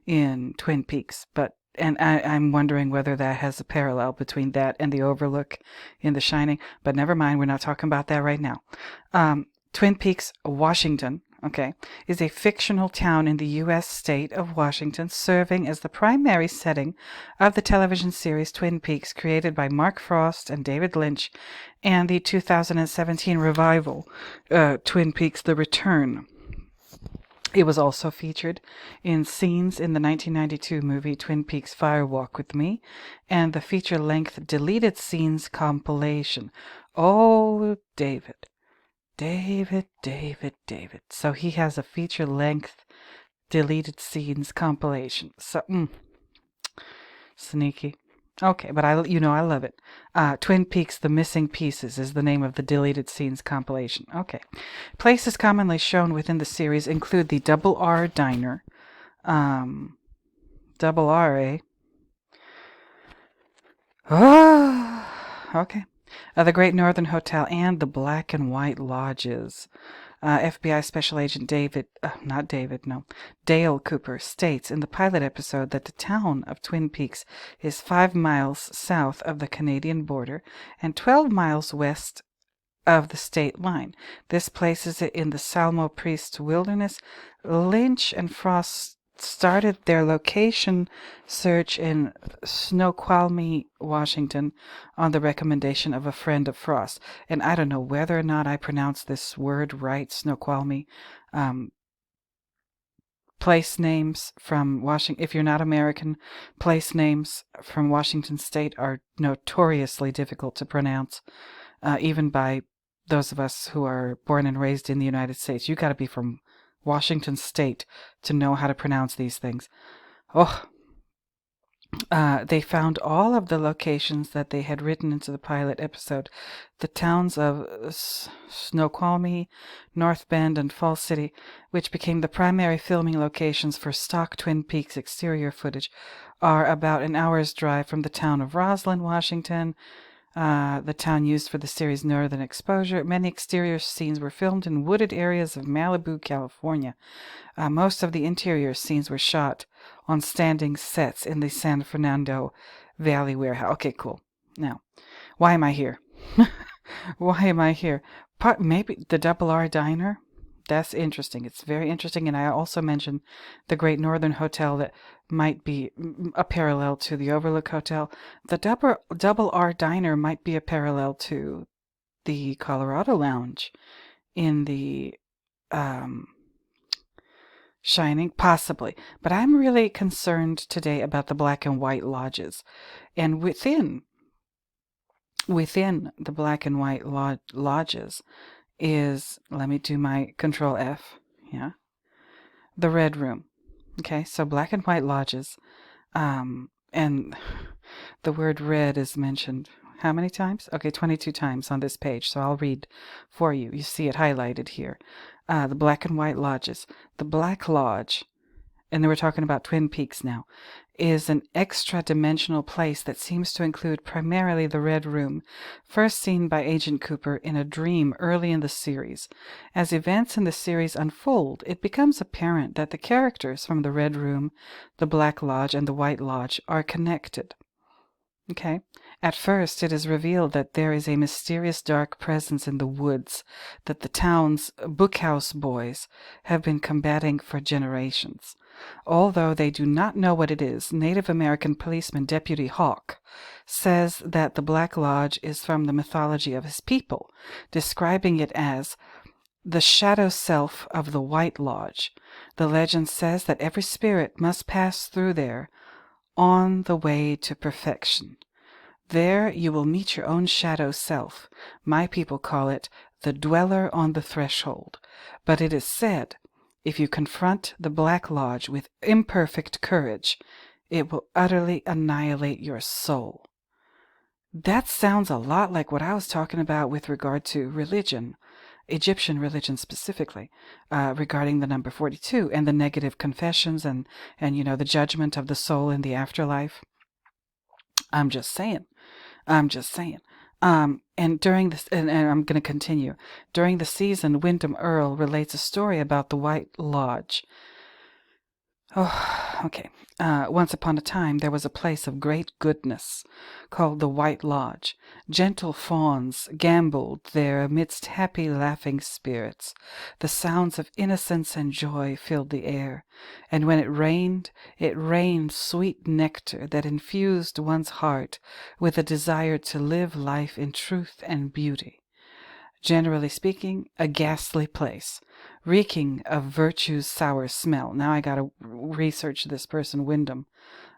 in Twin Peaks. But and I'm wondering whether that has a parallel between that and the Overlook in The Shining. But never mind, we're not talking about that right now. Twin Peaks, Washington, okay, is a fictional town in the U.S. state of Washington, serving as the primary setting of the television series Twin Peaks, created by Mark Frost and David Lynch, and the 2017 revival, Twin Peaks: The Return. It was also featured in scenes in the 1992 movie Twin Peaks: Fire Walk with Me and the feature-length deleted scenes compilation. Oh, David. So he has a feature-length deleted scenes compilation. So, sneaky. Okay, but I love it. Twin Peaks: The Missing Pieces is the name of the deleted scenes compilation. Okay. Places commonly shown within the series include the Double R Diner. Double R, eh? Oh, okay. The Great Northern Hotel and the Black and White Lodges. FBI Special Agent Dale Cooper states in the pilot episode that the town of Twin Peaks is 5 miles south of the Canadian border and 12 miles west of the state line. This places it in the Salmo Priest Wilderness. Lynch and Frost started their location search in Snoqualmie, Washington, on the recommendation of a friend of Frost. And I don't know whether or not I pronounce this word right, Snoqualmie. Place names from Washington, if you're not American, place names from Washington State are notoriously difficult to pronounce, even by those of us who are born and raised in the United States. You got to be from Washington State to know how to pronounce these things. They found all of the locations that they had written into the pilot episode. The towns of Snoqualmie, North Bend, and Falls City, which became the primary filming locations for stock Twin Peaks exterior footage, are about an hour's drive from the town of Roslyn, Washington, the town used for the series' northern exposure. Many exterior scenes were filmed in wooded areas of Malibu, California. Most of the interior scenes were shot on standing sets in the San Fernando Valley warehouse. Okay, cool. Now, why am I here? Maybe the Double R Diner? That's interesting. It's very interesting. And I also mentioned the Great Northern Hotel that might be a parallel to the Overlook Hotel. The Double R Diner might be a parallel to the Colorado Lounge in the Shining, possibly. But I'm really concerned today about the Black and White Lodges. And within the Black and White Lodges is, let me do my Control F, yeah, the Red Room. Okay, so Black and White Lodges, and the word red is mentioned how many times? Okay, 22 times on this page, so I'll read for you. You see it highlighted here. The Black and White Lodges. The Black Lodge, and we're talking about Twin Peaks now, is an extra-dimensional place that seems to include primarily the Red Room, first seen by Agent Cooper in a dream early in the series. As events in the series unfold, it becomes apparent that the characters from the Red Room, the Black Lodge, and the White Lodge are connected. Okay. At first, it is revealed that there is a mysterious dark presence in the woods that the town's Bookhouse Boys have been combating for generations. Although they do not know what it is, Native American policeman Deputy Hawk says that the Black Lodge is from the mythology of his people, describing it as the shadow self of the White Lodge. The legend says that every spirit must pass through there on the way to perfection. There you will meet your own shadow self. My people call it the dweller on the threshold. But it is said, if you confront the Black Lodge with imperfect courage, it will utterly annihilate your soul. That sounds a lot like what I was talking about with regard to religion, Egyptian religion specifically, regarding the number 42 and the negative confessions and the judgment of the soul in the afterlife. I'm just saying. And during this, and I'm going to continue. During the season, Wyndham Earle relates a story about the White Lodge. Oh, okay. Once upon a time there was a place of great goodness called the White Lodge. Gentle fauns gamboled there amidst happy laughing spirits. The sounds of innocence and joy filled the air, and when it rained sweet nectar that infused one's heart with a desire to live life in truth and beauty. Generally speaking, a ghastly place, reeking of virtue's sour smell. Now I gotta research this person, Wyndham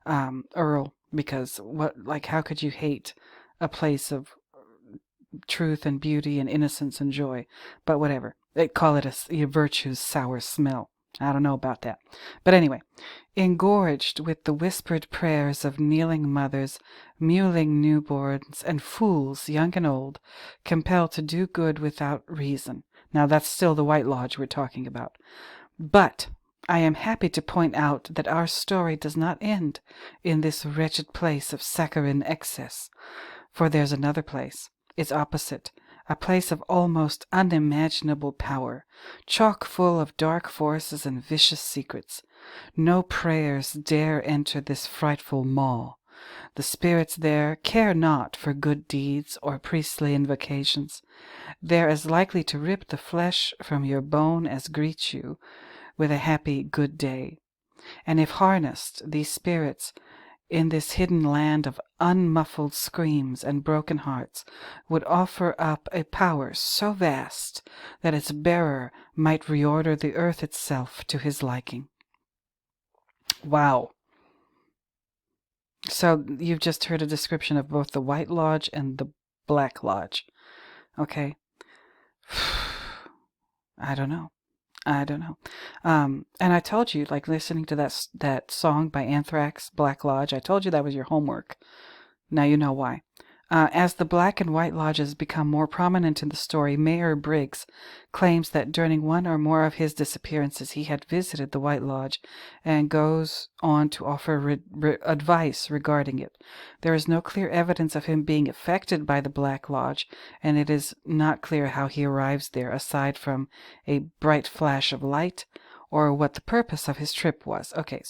Earl, because how could you hate a place of truth and beauty and innocence and joy? But whatever. They call it a virtue's sour smell. I don't know about that. But anyway, engorged with the whispered prayers of kneeling mothers, mewling newborns, and fools, young and old, compelled to do good without reason. Now that's still the White Lodge we're talking about. But I am happy to point out that our story does not end in this wretched place of saccharine excess, for there's another place, its opposite, a place of almost unimaginable power, chock full of dark forces and vicious secrets. No prayers dare enter this frightful maw. The spirits there care not for good deeds or priestly invocations. They're as likely to rip the flesh from your bone as greet you with a happy good day. And if harnessed, these spirits, in this hidden land of unmuffled screams and broken hearts, would offer up a power so vast that its bearer might reorder the earth itself to his liking. Wow. So you've just heard a description of both the White Lodge and the Black Lodge. Okay. I don't know. And I told you, like, listening to that song by Anthrax, Black Lodge, I told you that was your homework. Now you know why. As the Black and White Lodges become more prominent in the story, Mayor Briggs claims that during one or more of his disappearances he had visited the White Lodge, and goes on to offer advice regarding it. There is no clear evidence of him being affected by the Black Lodge, and it is not clear how he arrives there, aside from a bright flash of light, or what the purpose of his trip was. Okay,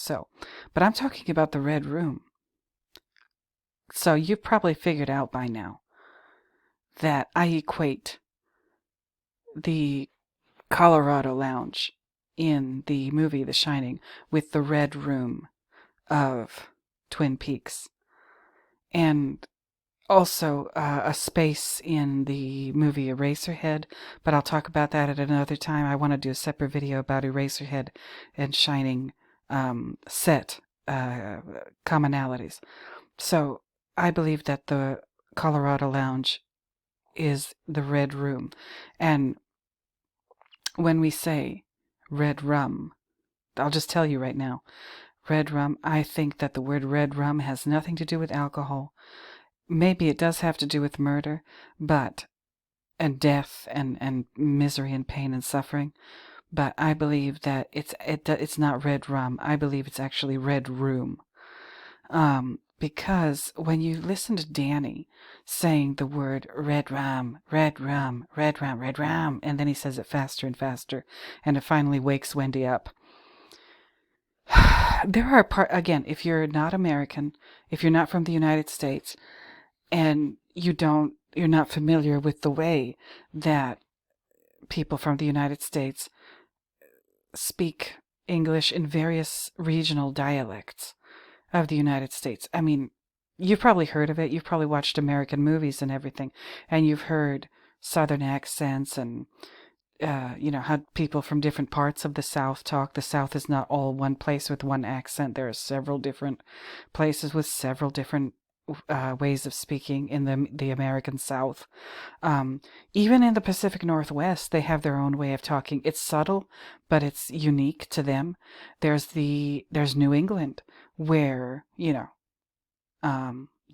but I'm talking about the Red Room. So you've probably figured out by now that I equate the Colorado Lounge in the movie The Shining with the Red Room of Twin Peaks. And also a space in the movie Eraserhead, but I'll talk about that at another time. I want to do a separate video about Eraserhead and Shining set commonalities. So I believe that the Colorado Lounge is the Red Room. And when we say red rum, I'll just tell you right now, red rum, I think that the word red rum has nothing to do with alcohol. Maybe it does have to do with murder, and death and misery and pain and suffering. But I believe that it's not red rum. I believe it's actually red room. Because when you listen to Danny saying the word red rum, red rum, red rum, red rum, and then he says it faster and faster, and it finally wakes Wendy up. There are again, if you're not American, if you're not from the United States, and you're not familiar with the way that people from the United States speak English in various regional dialects of the United States. I mean, you've probably heard of it. You've probably watched American movies and everything, and you've heard Southern accents and, how people from different parts of the South talk. The South is not all one place with one accent. There are several different places with several different ways of speaking in the American South. Even in the Pacific Northwest, they have their own way of talking. It's subtle, but it's unique to them. There's New England, where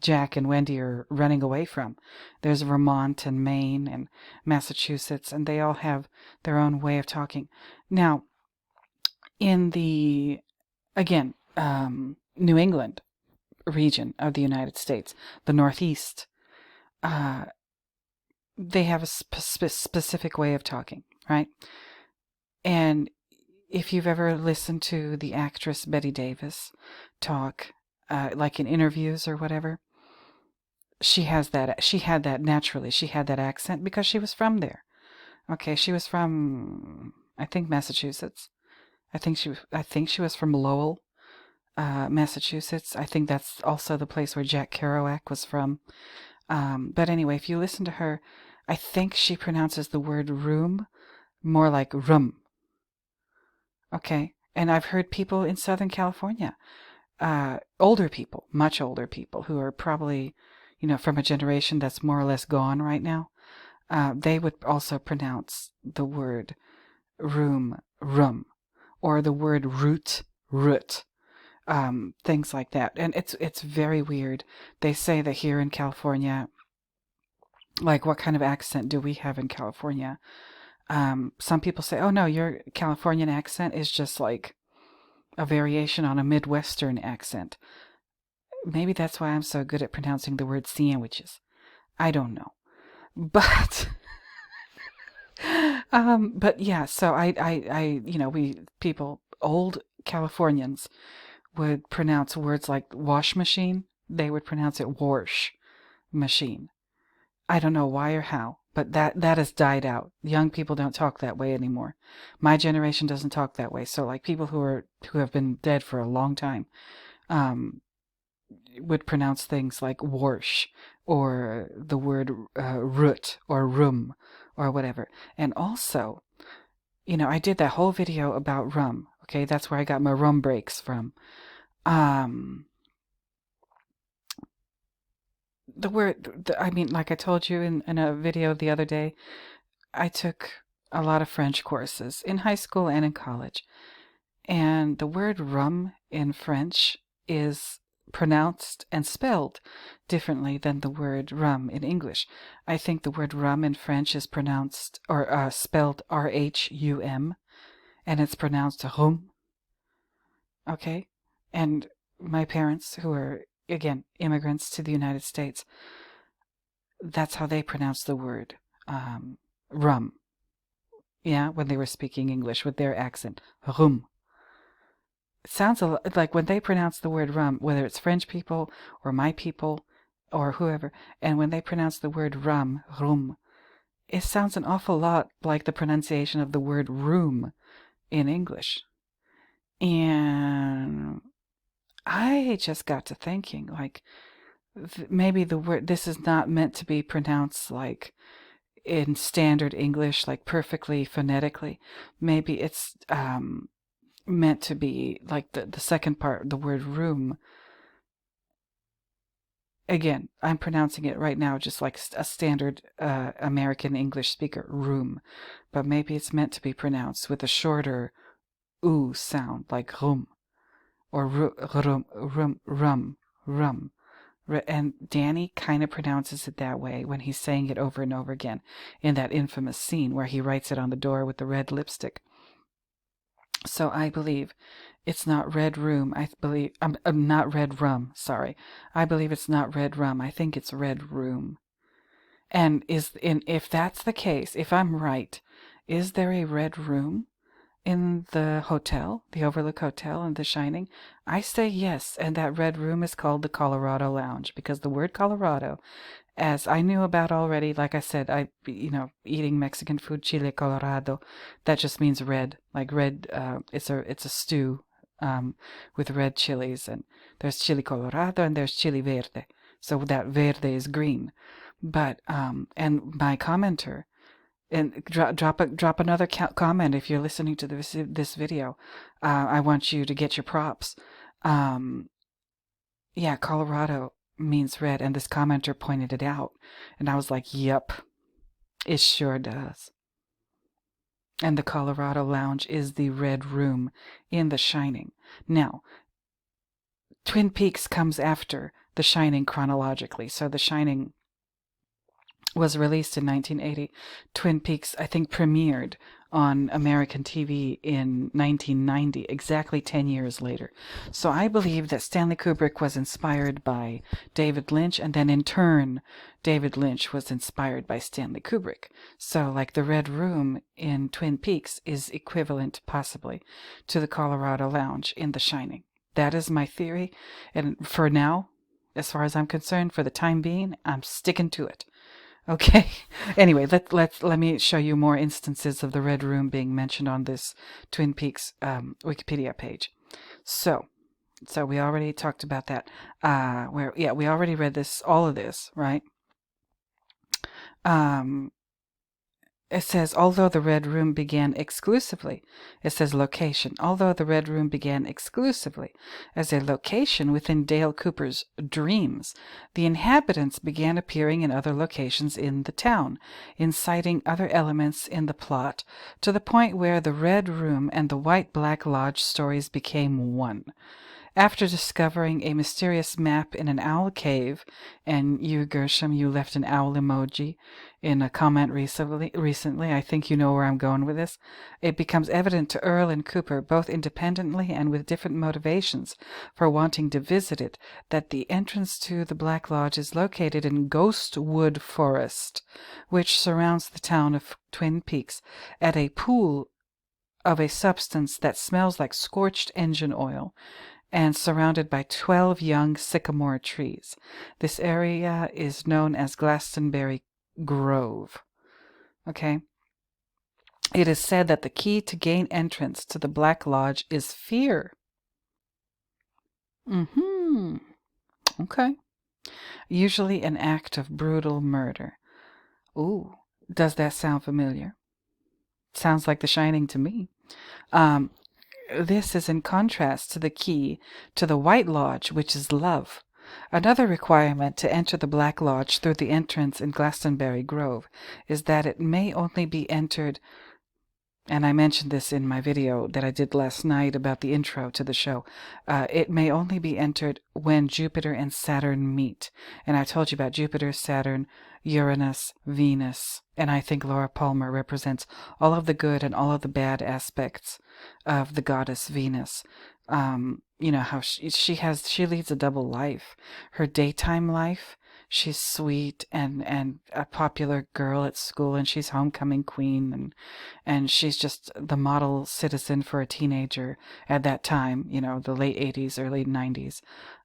Jack and Wendy are running away from. There's Vermont and Maine and Massachusetts, and they all have their own way of talking. Now, in the New England region of the United States, the Northeast, they have a specific way of talking, right? And if you've ever listened to the actress Bette Davis talk, like in interviews or whatever, she had that naturally. She had that accent because she was from there. Okay, she was from, I think, Massachusetts. I think she was from Lowell, Massachusetts. I think that's also the place where Jack Kerouac was from. But anyway, if you listen to her, I think she pronounces the word room more like rum. Okay, and I've heard people in Southern California, older people, much older people, who are probably, from a generation that's more or less gone right now, they would also pronounce the word room, rum, or the word root, root, things like that. And it's very weird. They say that here in California, like, what kind of accent do we have in California? Some people say, oh no, your Californian accent is just like a variation on a Midwestern accent. Maybe that's why I'm so good at pronouncing the word sandwiches. I don't know. But but yeah, so old Californians would pronounce words like wash machine. They would pronounce it warsh machine. I don't know why or how, but that has died out. Young people don't talk that way anymore. My generation doesn't talk that way. So like people who have been dead for a long time, would pronounce things like warsh, or the word root, or room, or whatever. And also, I did that whole video about rum. Okay, that's where I got my rum breaks from. Like I told you in a video the other day, I took a lot of French courses in high school and in college. And the word rum in French is pronounced and spelled differently than the word rum in English. I think the word rum in French is pronounced or spelled R-H-U-M, and it's pronounced rum. Okay? And my parents, who are, again, immigrants to the United States, that's how they pronounce the word rum. Yeah, when they were speaking English with their accent. Rum. It sounds like when they pronounce the word rum, whether it's French people or my people or whoever, and when they pronounce the word rum, it sounds an awful lot like the pronunciation of the word room in English. And I just got to thinking, like, maybe the word, this is not meant to be pronounced like in standard English, like perfectly phonetically. Maybe it's meant to be like the second part, the word room. Again, I'm pronouncing it right now just like a standard American English speaker, room. But maybe it's meant to be pronounced with a shorter oo sound, like rum, or rum. And Danny kind of pronounces it that way when he's saying it over and over again in that infamous scene where he writes it on the door with the red lipstick. So I believe it's not red room. I believe I'm not red rum. Sorry, I believe it's not red rum. I think it's red room. And if that's the case, if I'm right, is there a red room in the hotel, the Overlook Hotel in The Shining? I say yes, and that red room is called the Colorado Lounge, because the word Colorado, as I knew about already, like I said, eating Mexican food, chile colorado, that just means red, like red. It's a stew with red chilies, and there's chili colorado and there's chili verde. So that verde is green. But and my commenter, and drop another comment if you're listening to this video. I want you to get your props. Yeah, Colorado means red, and this commenter pointed it out, and I was like, yep, it sure does. And the Colorado Lounge is the red room in The Shining. Now, Twin Peaks comes after The Shining chronologically, so The Shining was released in 1980. Twin Peaks, I think, premiered on American TV in 1990, exactly 10 years later. So I believe that Stanley Kubrick was inspired by David Lynch, and then in turn, David Lynch was inspired by Stanley Kubrick. So like the Red Room in Twin Peaks is equivalent, possibly, to the Colorado Lounge in The Shining. That is my theory, and for now, as far as I'm concerned, for the time being, I'm sticking to it. Okay. Anyway, let me show you more instances of the Red Room being mentioned on this Twin Peaks Wikipedia page. So we already talked about that. We already read this, all of this, right? It says, although the Red Room began exclusively, it says location, although the Red Room began exclusively as a location within Dale Cooper's dreams, the inhabitants began appearing in other locations in the town, inciting other elements in the plot, to the point where the Red Room and the White Black Lodge stories became one. After discovering a mysterious map in an owl cave, and you, Gershom, you left an owl emoji in a comment recently, I think you know where I'm going with this, it becomes evident to Earl and Cooper, both independently and with different motivations for wanting to visit it, that the entrance to the Black Lodge is located in Ghostwood Forest, which surrounds the town of Twin Peaks, at a pool of a substance that smells like scorched engine oil, and surrounded by 12 young sycamore trees. This area is known as Glastonbury Grove. Okay? It is said that the key to gain entrance to the Black Lodge is fear. Okay. Usually an act of brutal murder. Ooh, does that sound familiar? Sounds like The Shining to me. This is in contrast to the key to the White Lodge, which is love. Another requirement to enter the Black Lodge through the entrance in Glastonbury Grove is that it may only be entered, and I mentioned this in my video that I did last night about the intro to the show, it may only be entered when Jupiter and Saturn meet. And I told you about Jupiter, Saturn, Uranus, Venus, and I think Laura Palmer represents all of the good and all of the bad aspects of the goddess Venus. You know how she leads a double life. Her daytime life, she's sweet and a popular girl at school, and she's homecoming queen, and she's just the model citizen for a teenager at that time, you know, the late 80s, early 90s.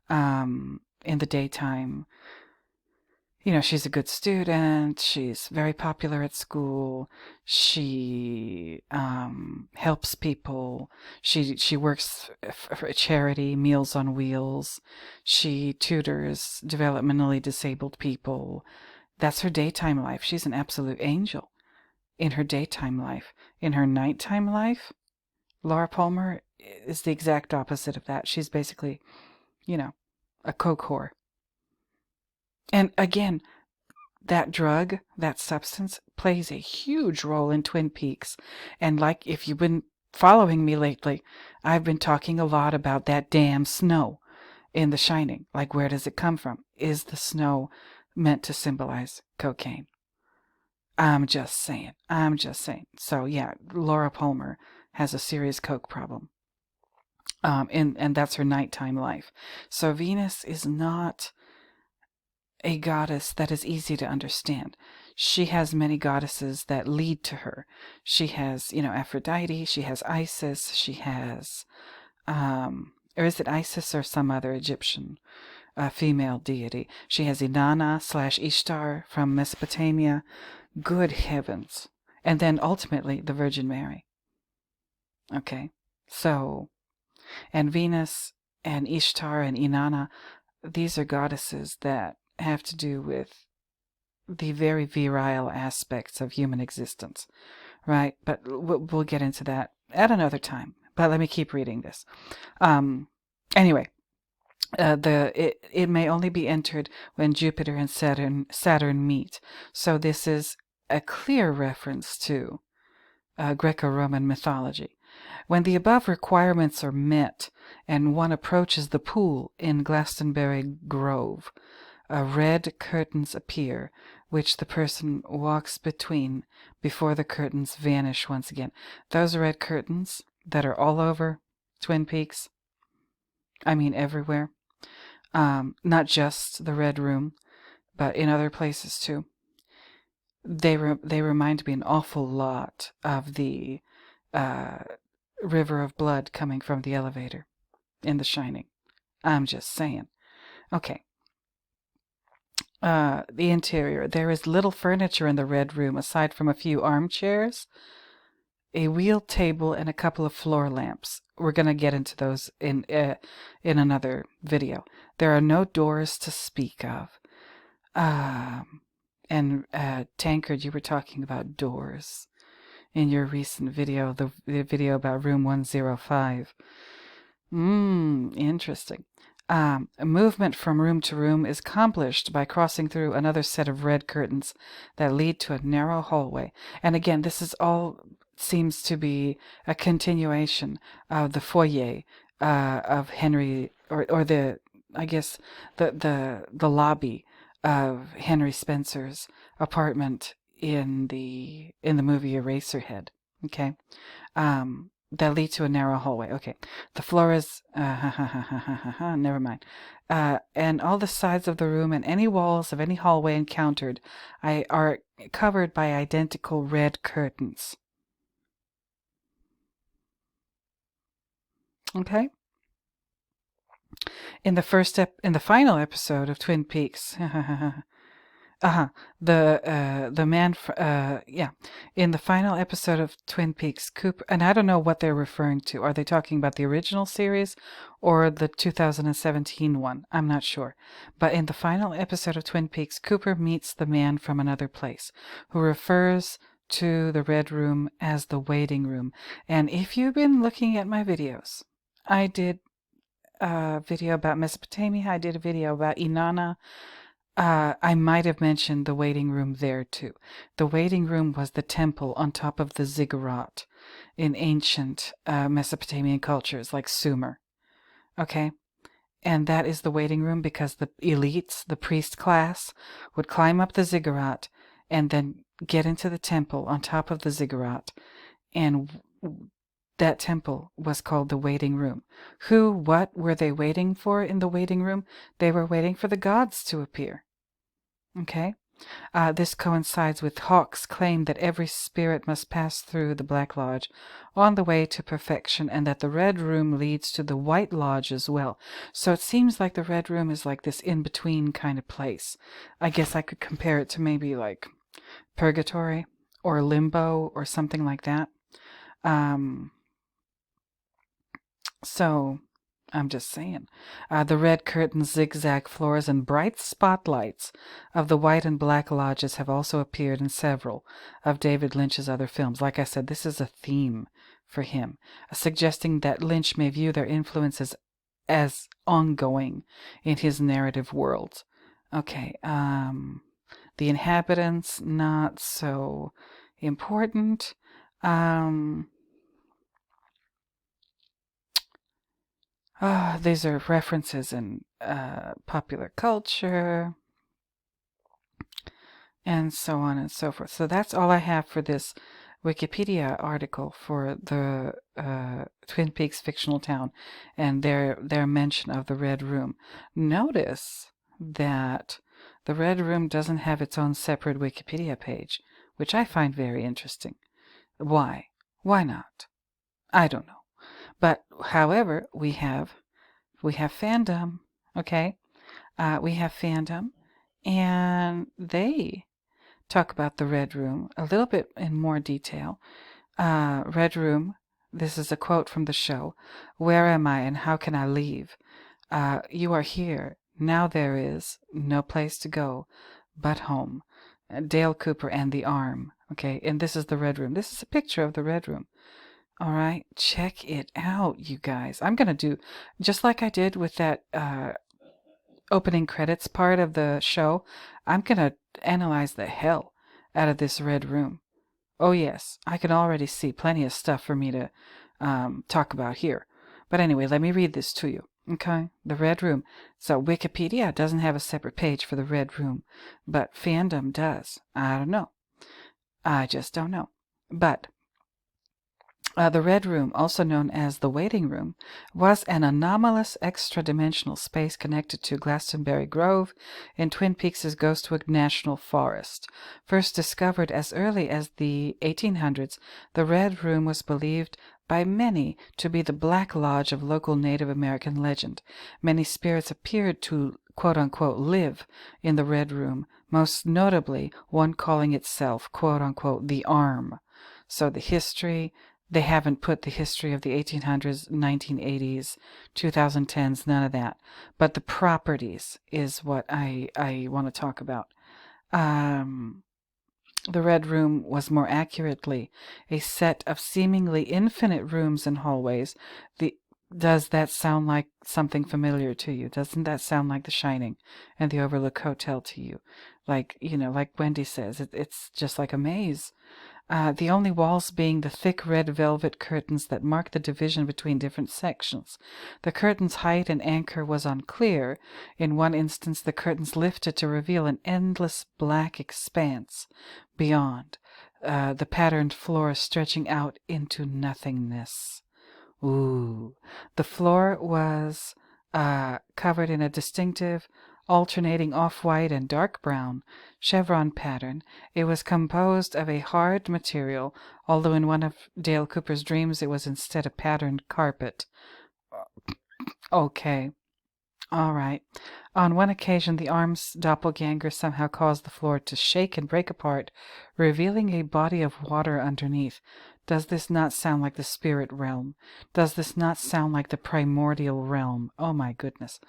In the daytime, you know, she's a good student, she's very popular at school, she helps people, she works for a charity, Meals on Wheels, she tutors developmentally disabled people. That's her daytime life. She's an absolute angel in her daytime life. In her nighttime life, Laura Palmer is the exact opposite of that. She's basically, you know, a coke whore. And again, that drug, that substance, plays a huge role in Twin Peaks. And like, if you've been following me lately, I've been talking a lot about that damn snow in The Shining. Like, where does it come from? Is the snow meant to symbolize cocaine? I'm just saying. So yeah, Laura Palmer has a serious coke problem. And that's her nighttime life. So Venus is not a goddess that is easy to understand. She has many goddesses that lead to her. She has, you know, Aphrodite, she has Isis, she has, or is it Isis or some other Egyptian female deity? She has Inanna/Ishtar from Mesopotamia. Good heavens. And then ultimately the Virgin Mary. Okay, so, and Venus and Ishtar and Inanna, these are goddesses that have to do with the very virile aspects of human existence, right? But we'll get into that at another time. But let me keep reading this. Anyway, it may only be entered when Jupiter and Saturn meet. So this is a clear reference to Greco-Roman mythology. When the above requirements are met and one approaches the pool in Glastonbury Grove, red curtains appear, which the person walks between before the curtains vanish once again. Those red curtains that are all over Twin Peaks, I mean everywhere, not just the Red Room, but in other places too. They remind me an awful lot of the river of blood coming from the elevator in The Shining. I'm just saying. Okay. The interior. There is little furniture in the Red Room aside from a few armchairs, a wheeled table, and a couple of floor lamps. We're going to get into those in another video. There are no doors to speak of. And Tankard, you were talking about doors in your recent video, the video about room 105. Interesting. Movement from room to room is accomplished by crossing through another set of red curtains that lead to a narrow hallway. And again, this is all seems to be a continuation of the foyer of Henry, or the, I guess, the lobby of Henry Spencer's apartment in the movie Eraserhead. Okay. That lead to a narrow hallway. Okay. The floor is never mind. And all the sides of the room and any walls of any hallway encountered are covered by identical red curtains. Okay. In the final episode of Twin Peaks, the man, in the final episode of Twin Peaks, Cooper, and I don't know what they're referring to. Are they talking about the original series or the 2017 one? I'm not sure. But in the final episode of Twin Peaks, Cooper meets the man from another place, who refers to the Red Room as the waiting room. And if you've been looking at my videos, I did a video about Mesopotamia. I did a video about Inanna. I might have mentioned the waiting room there too. The waiting room was the temple on top of the ziggurat in ancient Mesopotamian cultures like Sumer. Okay? And that is the waiting room because the elites, the priest class, would climb up the ziggurat and then get into the temple on top of the ziggurat. And that temple was called the waiting room. What were they waiting for in the waiting room? They were waiting for the gods to appear. Okay? This coincides with Hawke's claim that every spirit must pass through the Black Lodge on the way to perfection, and that the Red Room leads to the White Lodge as well. So it seems like the Red Room is like this in-between kind of place. I guess I could compare it to maybe like Purgatory or Limbo or something like that. So, I'm just saying. The red curtains, zigzag floors, and bright spotlights of the white and black lodges have also appeared in several of David Lynch's other films. Like I said, this is a theme for him, suggesting that Lynch may view their influences as ongoing in his narrative world. Okay, the inhabitants, not so important. These are references in popular culture, and so on and so forth. So that's all I have for this Wikipedia article for the Twin Peaks fictional town and their mention of the Red Room. Notice that the Red Room doesn't have its own separate Wikipedia page, which I find very interesting. Why? Why not? I don't know. But however, we have fandom, okay? We have fandom, and they talk about the Red Room a little bit in more detail. Red Room, this is a quote from the show. Where am I and how can I leave? You are here. Now there is no place to go but home. Dale Cooper and the Arm, okay? And this is the Red Room. This is a picture of the Red Room. All right, check it out, you guys. I'm going to do, just like I did with that opening credits part of the show, I'm going to analyze the hell out of this Red Room. Oh, yes, I can already see plenty of stuff for me to talk about here. But anyway, let me read this to you. Okay, the Red Room. So Wikipedia doesn't have a separate page for the Red Room, but fandom does. I don't know. I just don't know. But the Red Room, also known as the Waiting Room, was an anomalous extra-dimensional space connected to Glastonbury Grove in Twin Peaks' Ghostwood National Forest. First discovered as early as the 1800s, the Red Room was believed by many to be the Black Lodge of local Native American legend. Many spirits appeared to quote-unquote live in the Red Room, most notably one calling itself quote-unquote the Arm. So the history... They haven't put the history of the 1800s, 1980s, 2010s, none of that. But the properties is what I want to talk about. The Red Room was more accurately a set of seemingly infinite rooms and hallways. Does that sound like something familiar to you? Doesn't that sound like The Shining and the Overlook Hotel to you? Like, like Wendy says, it's just like a maze. The only walls being the thick red velvet curtains that mark the division between different sections. The curtain's height and anchor was unclear. In one instance, the curtains lifted to reveal an endless black expanse beyond, the patterned floor stretching out into nothingness. Ooh. The floor was covered in a distinctive, alternating off-white and dark brown chevron pattern. It was composed of a hard material, although in one of Dale Cooper's dreams it was instead a patterned carpet. Okay. All right. On one occasion, the Arm's doppelganger somehow caused the floor to shake and break apart, revealing a body of water underneath. Does this not sound like the spirit realm? Does this not sound like the primordial realm? Oh my goodness.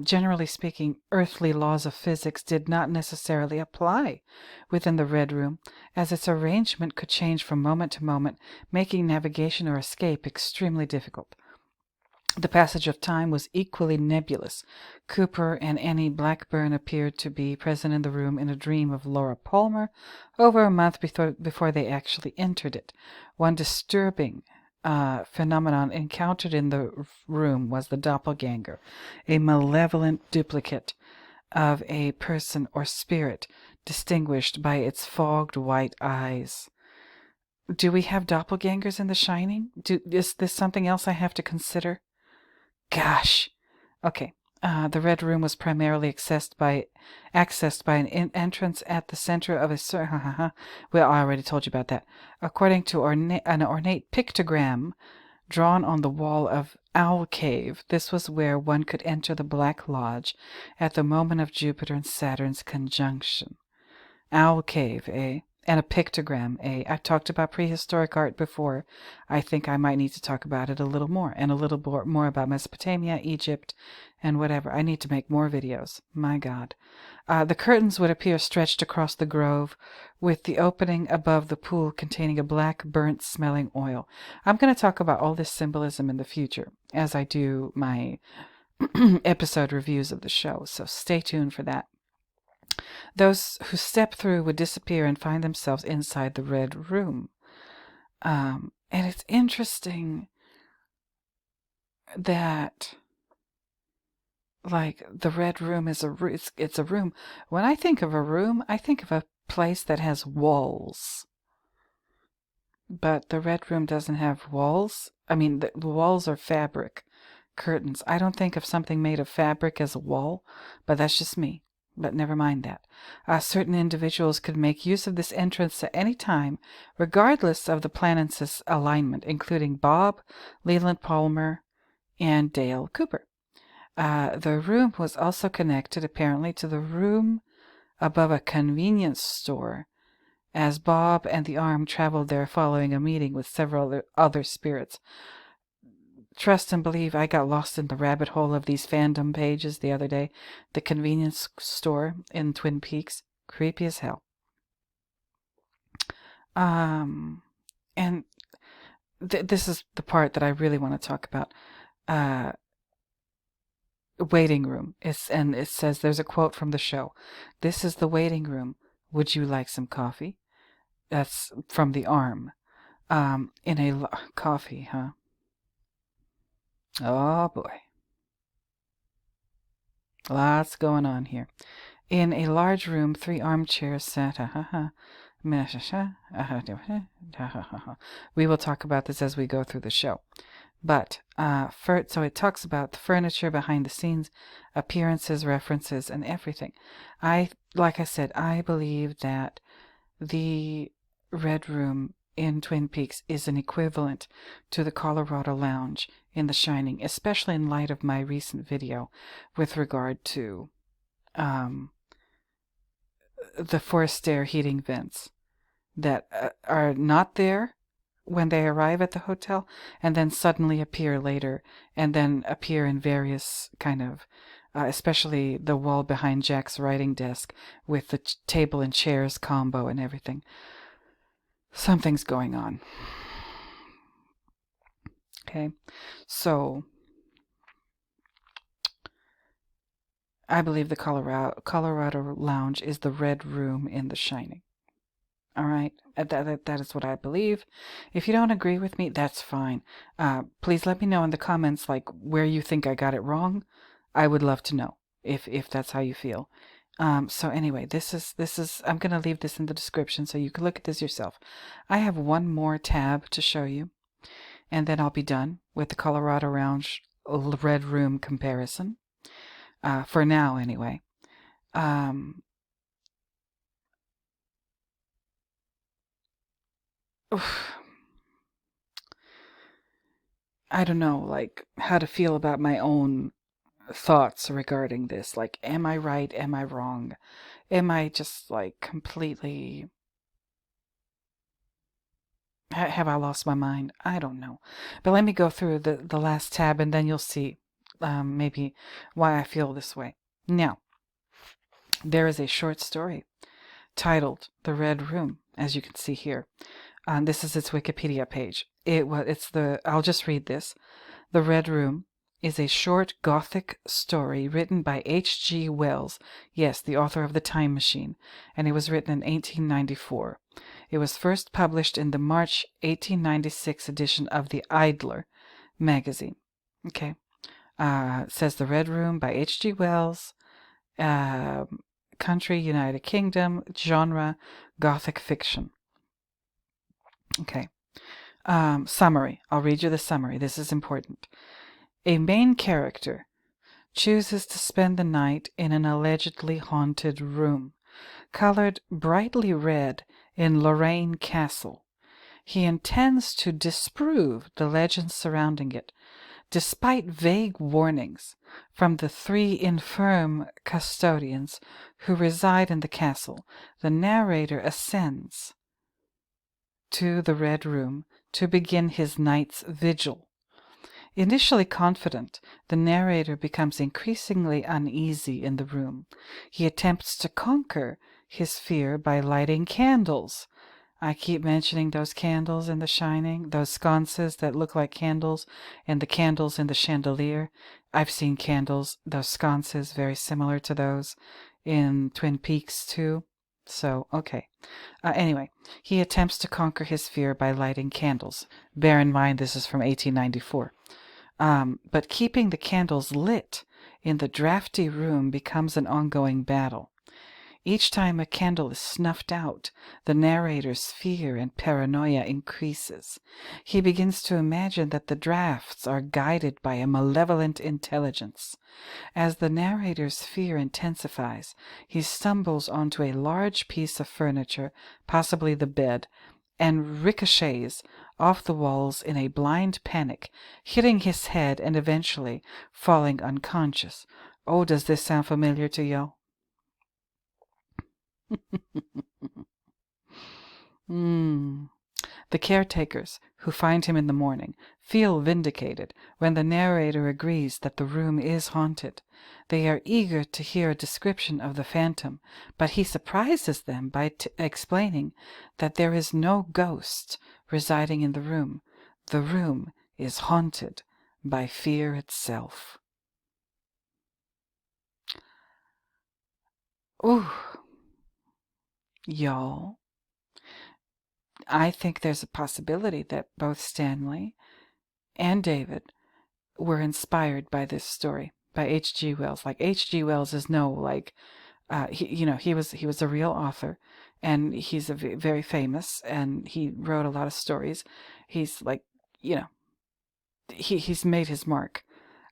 Generally speaking, earthly laws of physics did not necessarily apply within the Red Room, as its arrangement could change from moment to moment, making navigation or escape extremely difficult. The passage of time was equally nebulous. Cooper and Annie Blackburn appeared to be present in the room in a dream of Laura Palmer over a month before they actually entered it. One disturbing phenomenon encountered in the room was the doppelganger, a malevolent duplicate of a person or spirit, distinguished by its fogged white eyes. Do we have doppelgangers in The Shining? Is this something else I have to consider? Gosh. Okay. The Red Room was primarily accessed by an entrance at the center of a well, I already told you about that. According to an ornate pictogram drawn on the wall of Owl Cave, this was where one could enter the Black Lodge at the moment of Jupiter and Saturn's conjunction. Owl Cave, eh? And a pictogram, eh? I've talked about prehistoric art before. I think I might need to talk about it a little more, and a little more about Mesopotamia, Egypt, and whatever. I need to make more videos. My God. The curtains would appear stretched across the grove, with the opening above the pool containing a black, burnt-smelling oil. I'm going to talk about all this symbolism in the future, as I do my episode reviews of the show, so stay tuned for that. Those who step through would disappear and find themselves inside the Red Room. And it's interesting that, like, the Red Room is it's a room. When I think of a room, I think of a place that has walls. But the Red Room doesn't have walls. I mean, the walls are fabric, curtains. I don't think of something made of fabric as a wall, but that's just me. But never mind that. Certain individuals could make use of this entrance at any time, regardless of the planet's alignment, including Bob, Leland Palmer, and Dale Cooper. The room was also connected, apparently, to the room above a convenience store, as Bob and the Arm traveled there following a meeting with several other spirits. Trust and believe I got lost in the rabbit hole of these fandom pages the other day. The convenience store in Twin Peaks. Creepy as hell. And this is the part that I really want to talk about. Waiting room. It says, there's a quote from the show. "This is the waiting room. Would you like some coffee?" That's from the Arm. Coffee, huh? Oh boy. Lots going on here. In a large room, 3 armchairs sat. We will talk about this as we go through the show. But so it talks about the furniture, behind the scenes, appearances, references, and everything. Like I said, I believe that the Red Room in Twin Peaks is an equivalent to the Colorado Lounge in The Shining, especially in light of my recent video with regard to the forced air heating vents that are not there when they arrive at the hotel and then suddenly appear later, and then appear in various kind of especially the wall behind Jack's writing desk with the table and chairs combo and everything. Something's going on. Okay, so I believe the Colorado Lounge is the Red Room in The Shining. All right, that is what I believe. If you don't agree with me, that's fine. Please let me know in the comments, like, where you think I got it wrong. I would love to know if that's how you feel. So anyway, this is I'm gonna leave this in the description so you can look at this yourself. I have one more tab to show you, and then I'll be done with the Colorado Lounge Red Room comparison. For now, anyway. I don't know, like, how to feel about my own thoughts regarding this. Like, am I right? Am I wrong? Am I just, like, completely... Have I lost my mind? I don't know. But let me go through the last tab, and then you'll see maybe why I feel this way. Now, there is a short story titled The Red Room, as you can see here. This is its Wikipedia page. I'll just read this. The Red Room is a short Gothic story written by H.G. Wells, yes, the author of The Time Machine, and it was written in 1894. It was first published in the March 1896 edition of the Idler magazine. Okay. It says The Red Room by H.G. Wells, country, United Kingdom, genre, Gothic fiction. Okay. Summary. I'll read you the summary. This is important. A main character chooses to spend the night in an allegedly haunted room, colored brightly red in Lorraine Castle. He intends to disprove the legends surrounding it, despite vague warnings from the 3 infirm custodians who reside in the castle. The narrator ascends to the Red Room to begin his night's vigil. Initially confident, the narrator becomes increasingly uneasy in the room. He attempts to conquer his fear by lighting candles. I keep mentioning those candles in The Shining, those sconces that look like candles, and the candles in the chandelier. I've seen candles, those sconces, very similar to those in Twin Peaks too. So, okay. Anyway, he attempts to conquer his fear by lighting candles. Bear in mind this is from 1894. But keeping the candles lit in the drafty room becomes an ongoing battle. Each time a candle is snuffed out, the narrator's fear and paranoia increases. He begins to imagine that the drafts are guided by a malevolent intelligence. As the narrator's fear intensifies, he stumbles onto a large piece of furniture, possibly the bed, and ricochets off the walls in a blind panic, hitting his head and eventually falling unconscious. Oh, does this sound familiar to you? The caretakers, who find him in the morning, feel vindicated when the narrator agrees that the room is haunted. They are eager to hear a description of the phantom, but he surprises them by explaining that there is no ghost residing in the room. The room is haunted by fear itself. Ooh. Y'all, I think there's a possibility that both Stanley and David were inspired by this story. by H.G. Wells. Like H.G. Wells is no like he was a real author, and he's very famous, and he wrote a lot of stories. He's like, he's made his mark.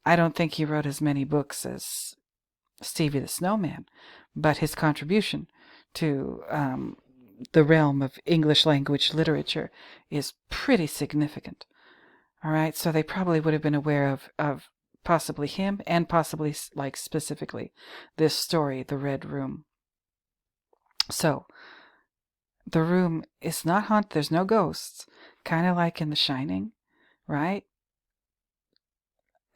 I don't think he wrote as many books as Stevie the Snowman, but his contribution to the realm of English language literature is pretty significant. All right, so they probably would have been aware of possibly him, and possibly, like, specifically this story, The Red Room. So the room is not haunted. There's no ghosts, kind of like in The Shining, right?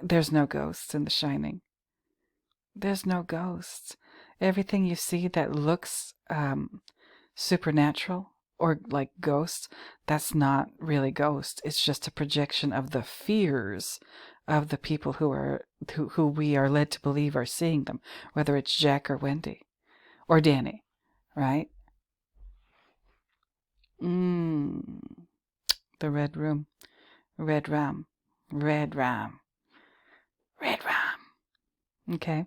There's no ghosts in The Shining. There's no ghosts. Everything you see that looks supernatural or like ghosts, that's not really ghosts. It's just a projection of the fears of the people who we are led to believe are seeing them, whether it's Jack or Wendy or Danny, right? The Red Room. REDRUM. REDRUM. REDRUM. Okay.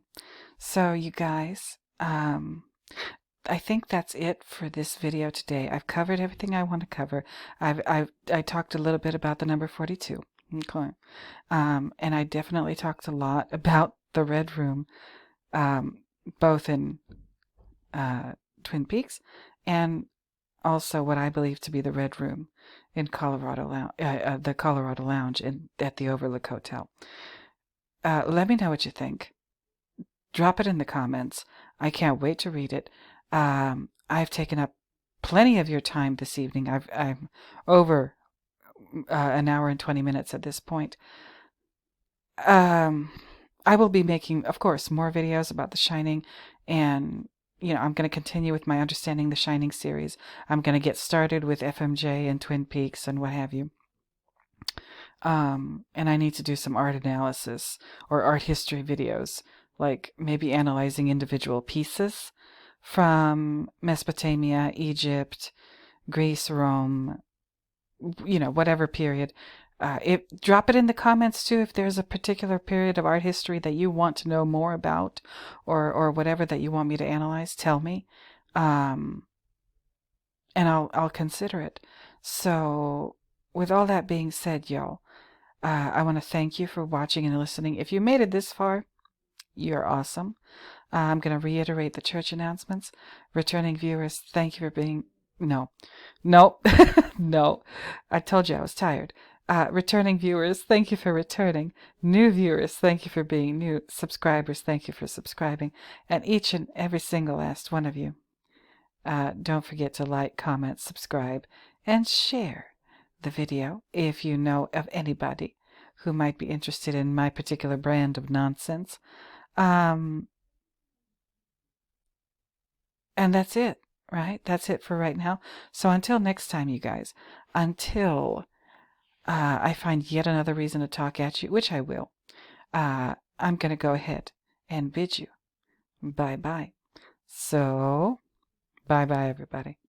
So you guys, I think that's it for this video today. I've covered everything I want to cover. I talked a little bit about the number 42. Okay. And I definitely talked a lot about the Red Room, both in Twin Peaks and also what I believe to be the Red Room in Colorado the Colorado Lounge at the Overlook Hotel. Let me know what you think. Drop it in the comments. I can't wait to read it. I've taken up plenty of your time this evening. I'm over an hour and 20 minutes at this point. I will be making, of course, more videos about The Shining, and I'm going to continue with my Understanding the Shining series. I'm going to get started with FMJ and Twin Peaks and what have you. And I need to do some art analysis or art history videos, like maybe analyzing individual pieces from Mesopotamia, Egypt, Greece, Rome, whatever period. Drop it in the comments too if there's a particular period of art history that you want to know more about, or whatever that you want me to analyze. Tell me, and I'll consider it. So, with all that being said, y'all, I want to thank you for watching and listening. If you made it this far, you're awesome. I'm going to reiterate the church announcements. Returning viewers, thank you for being... No. No. I told you I was tired. Returning viewers, thank you for returning. New viewers, thank you for being new. Subscribers, thank you for subscribing. And each and every single last one of you, don't forget to like, comment, subscribe, and share the video if you know of anybody who might be interested in my particular brand of nonsense. And that's it, right? That's it for right now. So until next time, you guys, until I find yet another reason to talk at you, which I will, I'm going to go ahead and bid you bye-bye. So, bye-bye, everybody.